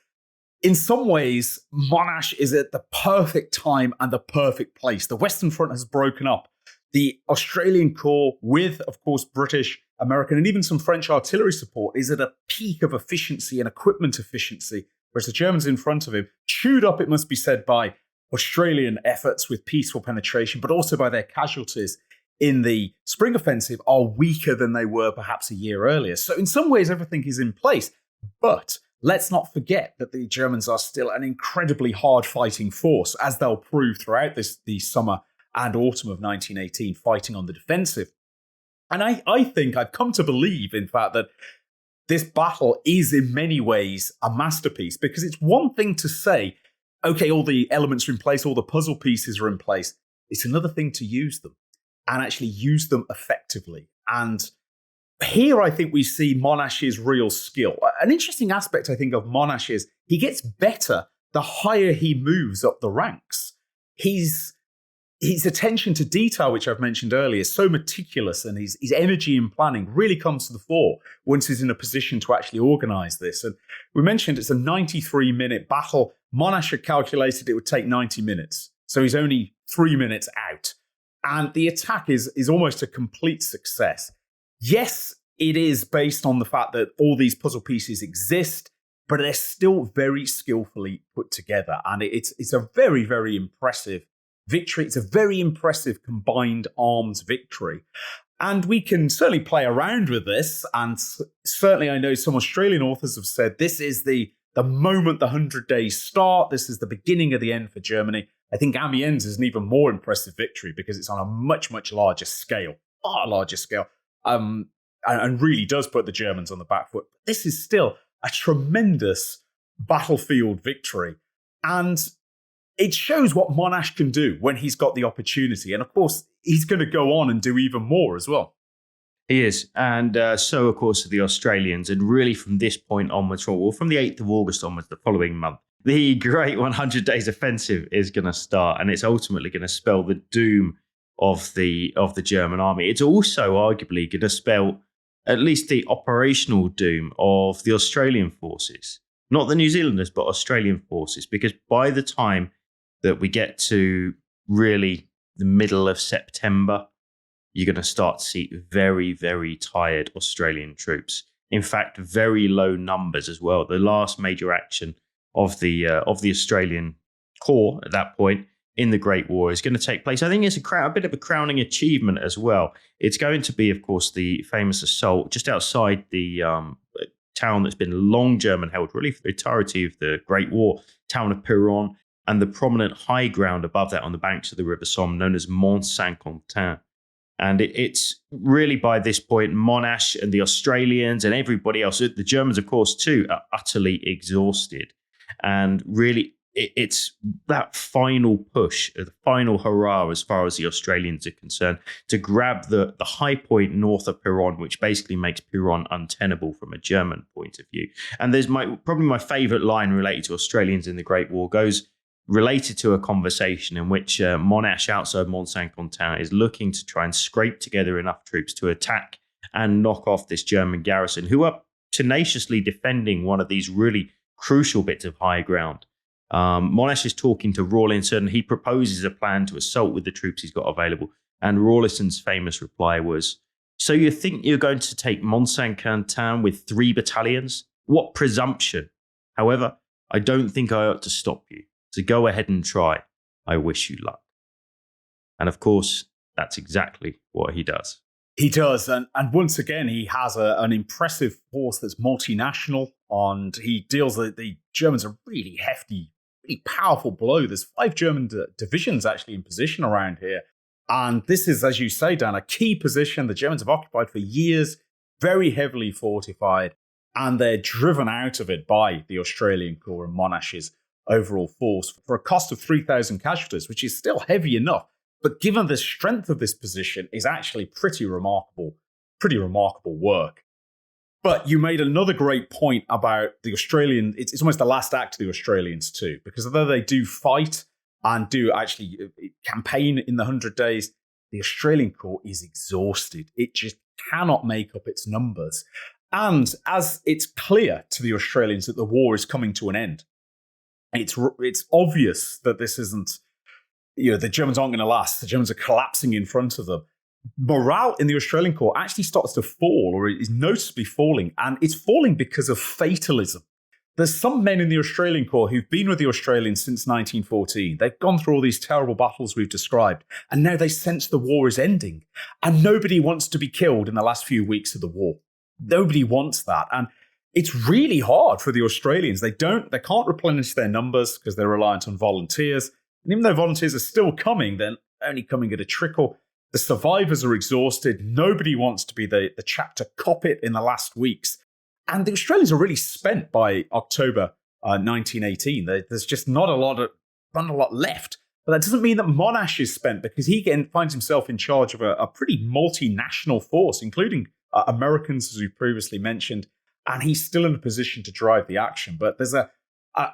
in some ways, Monash is at the perfect time and the perfect place. The Western Front has broken up. The Australian Corps, with, of course, British, American, and even some French artillery support, is at a peak of efficiency and equipment efficiency, whereas the Germans in front of him, chewed up, it must be said, by Australian efforts with peaceful penetration, but also by their casualties in the spring offensive, are weaker than they were perhaps a year earlier. So in some ways, everything is in place. But let's not forget that the Germans are still an incredibly hard-fighting force, as they'll prove throughout the summer and autumn of 1918, fighting on the defensive. And I think I've come to believe, in fact, that this battle is in many ways a masterpiece, because it's one thing to say, okay, all the elements are in place, all the puzzle pieces are in place. It's another thing to use them and actually use them effectively. And here I think we see Monash's real skill. An interesting aspect, I think, of Monash is he gets better the higher he moves up the ranks. His attention to detail, which I've mentioned earlier, is so meticulous, and his energy in planning really comes to the fore once he's in a position to actually organize this. And we mentioned it's a 93-minute battle. Monash had calculated it would take 90 minutes. So he's only 3 minutes out. And the attack is almost a complete success. Yes, it is based on the fact that all these puzzle pieces exist, but they're still very skillfully put together. And it's a very, very impressive victory. It's a very impressive combined arms victory. And we can certainly play around with this. And certainly I know some Australian authors have said this is the moment the 100 days start. This is the beginning of the end for Germany. I think Amiens is an even more impressive victory because it's on a much, much larger scale, far larger scale, and really does put the Germans on the back foot. But this is still a tremendous battlefield victory. And it shows what Monash can do when he's got the opportunity. And of course, he's going to go on and do even more as well. He is. And so, of course, are the Australians. And really from this point onwards, well, from the 8th of August onwards, the following month, the Great 100 Days Offensive is going to start. And it's ultimately going to spell the doom of the German army. It's also arguably going to spell at least the operational doom of the Australian forces. Not the New Zealanders, but Australian forces. Because by the time that we get to really the middle of September, you're going to start to see very, very tired Australian troops. In fact, very low numbers as well. The last major action of the Australian Corps at that point in the Great War is going to take place. I think it's a bit of a crowning achievement as well. It's going to be, of course, the famous assault just outside the town that's been long German held, really for the entirety of the Great War, town of Péronne, and the prominent high ground above that on the banks of the River Somme, known as Mont-Saint-Quentin. And it's really by this point, Monash and the Australians and everybody else, the Germans, of course, too, are utterly exhausted. And really, it's that final push, the final hurrah, as far as the Australians are concerned, to grab the high point north of Péronne, which basically makes Péronne untenable from a German point of view. And there's probably my favourite line related to Australians in the Great War goes related to a conversation in which Monash outside Mont-Saint-Quentin is looking to try and scrape together enough troops to attack and knock off this German garrison, who are tenaciously defending one of these really crucial bits of high ground. Monash is talking to Rawlinson, and he proposes a plan to assault with the troops he's got available. And Rawlinson's famous reply was, "So you think you're going to take Mont-Saint-Quentin with 3 battalions? What presumption! However, I don't think I ought to stop you. So go ahead and try. I wish you luck." And of course, that's exactly what he does. He does. And once again, he has an impressive force that's multinational. And he deals the Germans a really hefty, really powerful blow. There's 5 German divisions actually in position around here. And this is, as you say, Dan, a key position the Germans have occupied for years, very heavily fortified. and they're driven out of it by the Australian Corps and Monash's overall force for a cost of 3,000 casualties, which is still heavy enough. But given the strength of this position, is actually pretty remarkable work. But you made another great point about the Australian. It's almost the last act of the Australians too, because although they do fight and do actually campaign in the 100 days, the Australian Corps is exhausted. It just cannot make up its numbers. And as it's clear to the Australians that the war is coming to an end, it's obvious that this isn't, the Germans aren't going to last. The Germans are collapsing in front of them. Morale in the Australian Corps actually starts to fall, or is noticeably falling, and it's falling because of fatalism. There's some men in the Australian Corps who've been with the Australians since 1914. They've gone through all these terrible battles we've described, and now they sense the war is ending, and nobody wants to be killed in the last few weeks of the war. Nobody wants that, and it's really hard for the Australians. They can't replenish their numbers because they're reliant on volunteers, and even though volunteers are still coming, they're only coming at a trickle. The survivors are exhausted. Nobody wants to be the chap to cop it in the last weeks. And the Australians are really spent by October 1918. There's just not a lot left. But that doesn't mean that Monash is spent, because he again finds himself in charge of a pretty multinational force, including Americans, as we previously mentioned. And he's still in a position to drive the action. But there's a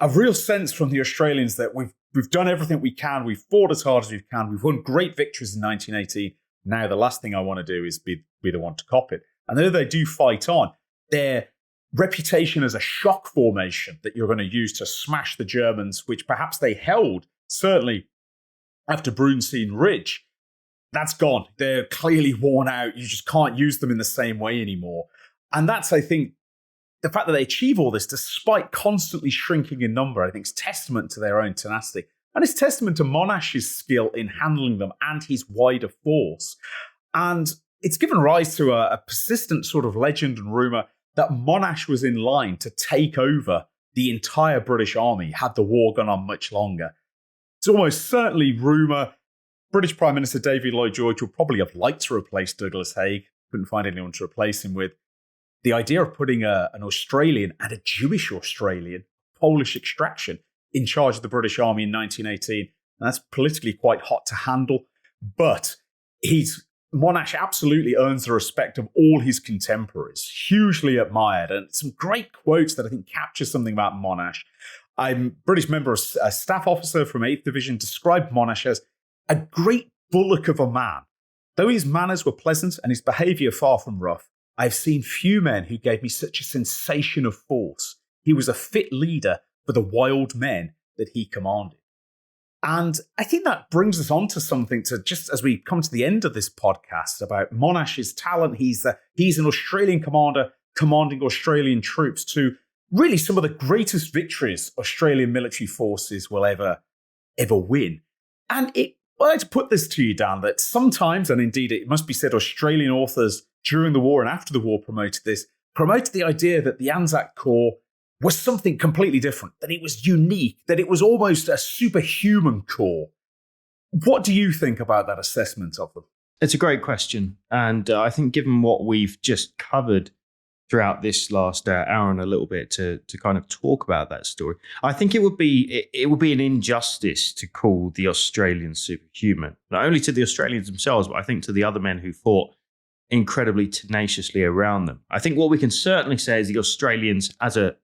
real sense from the Australians that we've done everything we can. We've fought as hard as we can. We've won great victories in 1918. Now the last thing I want to do is be the one to cop it. And though they do fight on, their reputation as a shock formation that you're going to use to smash the Germans, which perhaps they held, certainly after Brunseen Ridge, that's gone. They're clearly worn out. You just can't use them in the same way anymore. And that's, I think, the fact that they achieve all this despite constantly shrinking in number, I think is testament to their own tenacity. And it's testament to Monash's skill in handling them and his wider force. And it's given rise to a persistent sort of legend and rumour that Monash was in line to take over the entire British army had the war gone on much longer. It's almost certainly rumour. British Prime Minister David Lloyd George would probably have liked to replace Douglas Haig. Couldn't find anyone to replace him with. The idea of putting an Australian and a Jewish Australian, Polish extraction, in charge of the British Army in 1918, and that's politically quite hot to handle. But Monash absolutely earns the respect of all his contemporaries, hugely admired, and some great quotes that I think capture something about Monash. A British member of a staff officer from 8th Division described Monash as a great bullock of a man. Though his manners were pleasant and his behaviour far from rough, I've seen few men who gave me such a sensation of force. He was a fit leader for the wild men that he commanded. And I think that brings us on to something to, just as we come to the end of this podcast, about Monash's talent. He's an Australian commander commanding Australian troops to really some of the greatest victories Australian military forces will ever win. And I'd like to put this to you, Dan, that sometimes, and indeed it must be said, Australian authors during the war and after the war promoted the idea that the Anzac Corps was something completely different, that it was unique, that it was almost a superhuman corps. What do you think about that assessment of them? It's a great question. And I think given what we've just covered throughout this last hour and a little bit to kind of talk about that story, I think it would be an injustice to call the Australians superhuman, not only to the Australians themselves, but I think to the other men who fought incredibly tenaciously around them. I think what we can certainly say is the Australians as a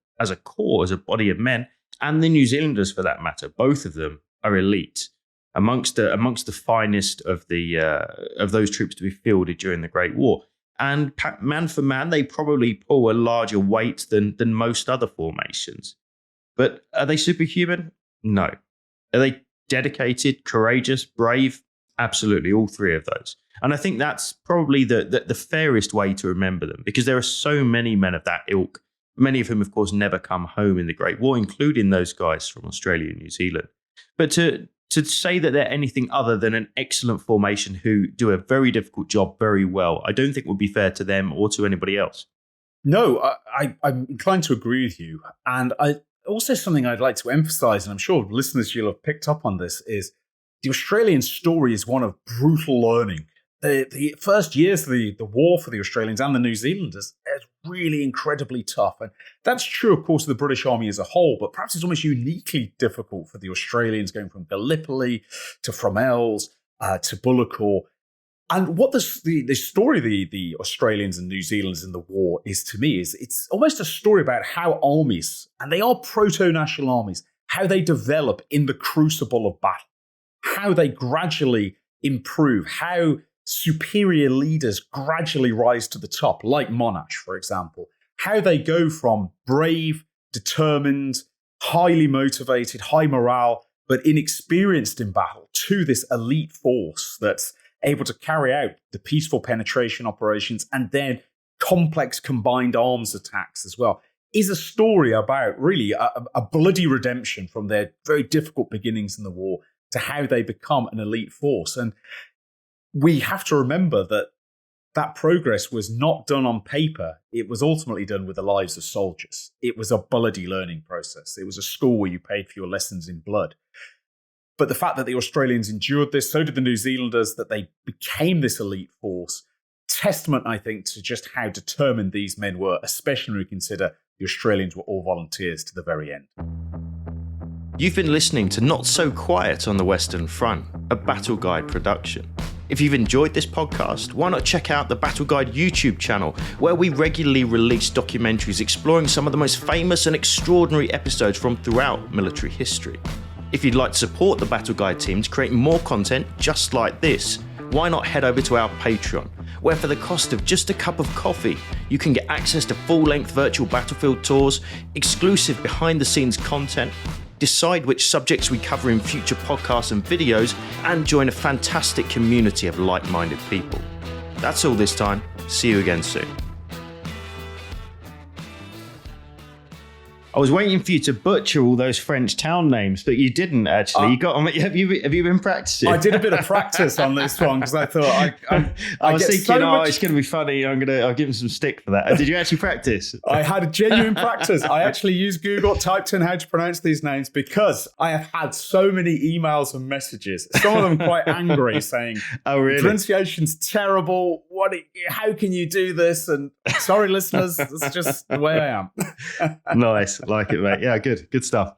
corps, as a body of men, and the New Zealanders for that matter, both of them are elite, amongst the finest of those troops to be fielded during the Great War. And man for man, they probably pull a larger weight than most other formations. But are they superhuman? No. Are they dedicated, courageous, brave? Absolutely, all three of those. And I think that's probably the fairest way to remember them, because there are so many men of that ilk, many of whom, of course, never come home in the Great War, including those guys from Australia and New Zealand. But to say that they're anything other than an excellent formation who do a very difficult job very well, I don't think would be fair to them or to anybody else. No, I'm inclined to agree with you. And also something I'd like to emphasise, and I'm sure listeners you'll have picked up on this, is the Australian story is one of brutal learning. The first years of the war for the Australians and the New Zealanders is really incredibly tough. And that's true, of course, of the British Army as a whole, but perhaps it's almost uniquely difficult for the Australians going from Gallipoli to Fromelles to Bullecourt. And what the story of the Australians and New Zealanders in the war is to me is it's almost a story about how armies, and they are proto-national armies, how they develop in the crucible of battle, how they gradually improve, how superior leaders gradually rise to the top, like Monash, for example, how they go from brave, determined, highly motivated, high morale, but inexperienced in battle to this elite force that's able to carry out the peaceful penetration operations and then complex combined arms attacks as well, is a story about really a bloody redemption from their very difficult beginnings in the war to how they become an elite force. And we have to remember that that progress was not done on paper. It was ultimately done with the lives of soldiers. It was a bloody learning process. It was a school where you paid for your lessons in blood. But the fact that the Australians endured this, so did the New Zealanders, that they became this elite force, testament, I think, to just how determined these men were, especially when we consider the Australians were all volunteers to the very end. You've been listening to Not So Quiet on the Western Front, a Battle Guide production. If you've enjoyed this podcast, why not check out the Battle Guide YouTube channel, where we regularly release documentaries exploring some of the most famous and extraordinary episodes from throughout military history. If you'd like to support the Battle Guide team to create more content just like this, why not head over to our Patreon, where for the cost of just a cup of coffee, you can get access to full-length virtual battlefield tours, exclusive behind-the-scenes content, decide which subjects we cover in future podcasts and videos, and join a fantastic community of like-minded people. That's all this time. See you again soon. I was waiting for you to butcher all those French town names, but you didn't actually. You got them. Have you been practicing? I did a bit of practice on this one because I thought I was thinking, it's going to be funny. I'll give him some stick for that. Did you actually practice? I had a genuine practice. I actually used Google, typed in how to pronounce these names because I have had so many emails and messages. Some of them quite angry, saying, "Oh, really? Pronunciation's terrible. How can you do this?" And sorry, listeners, that's just the way I am. Nice. Like it, mate. Yeah, good stuff.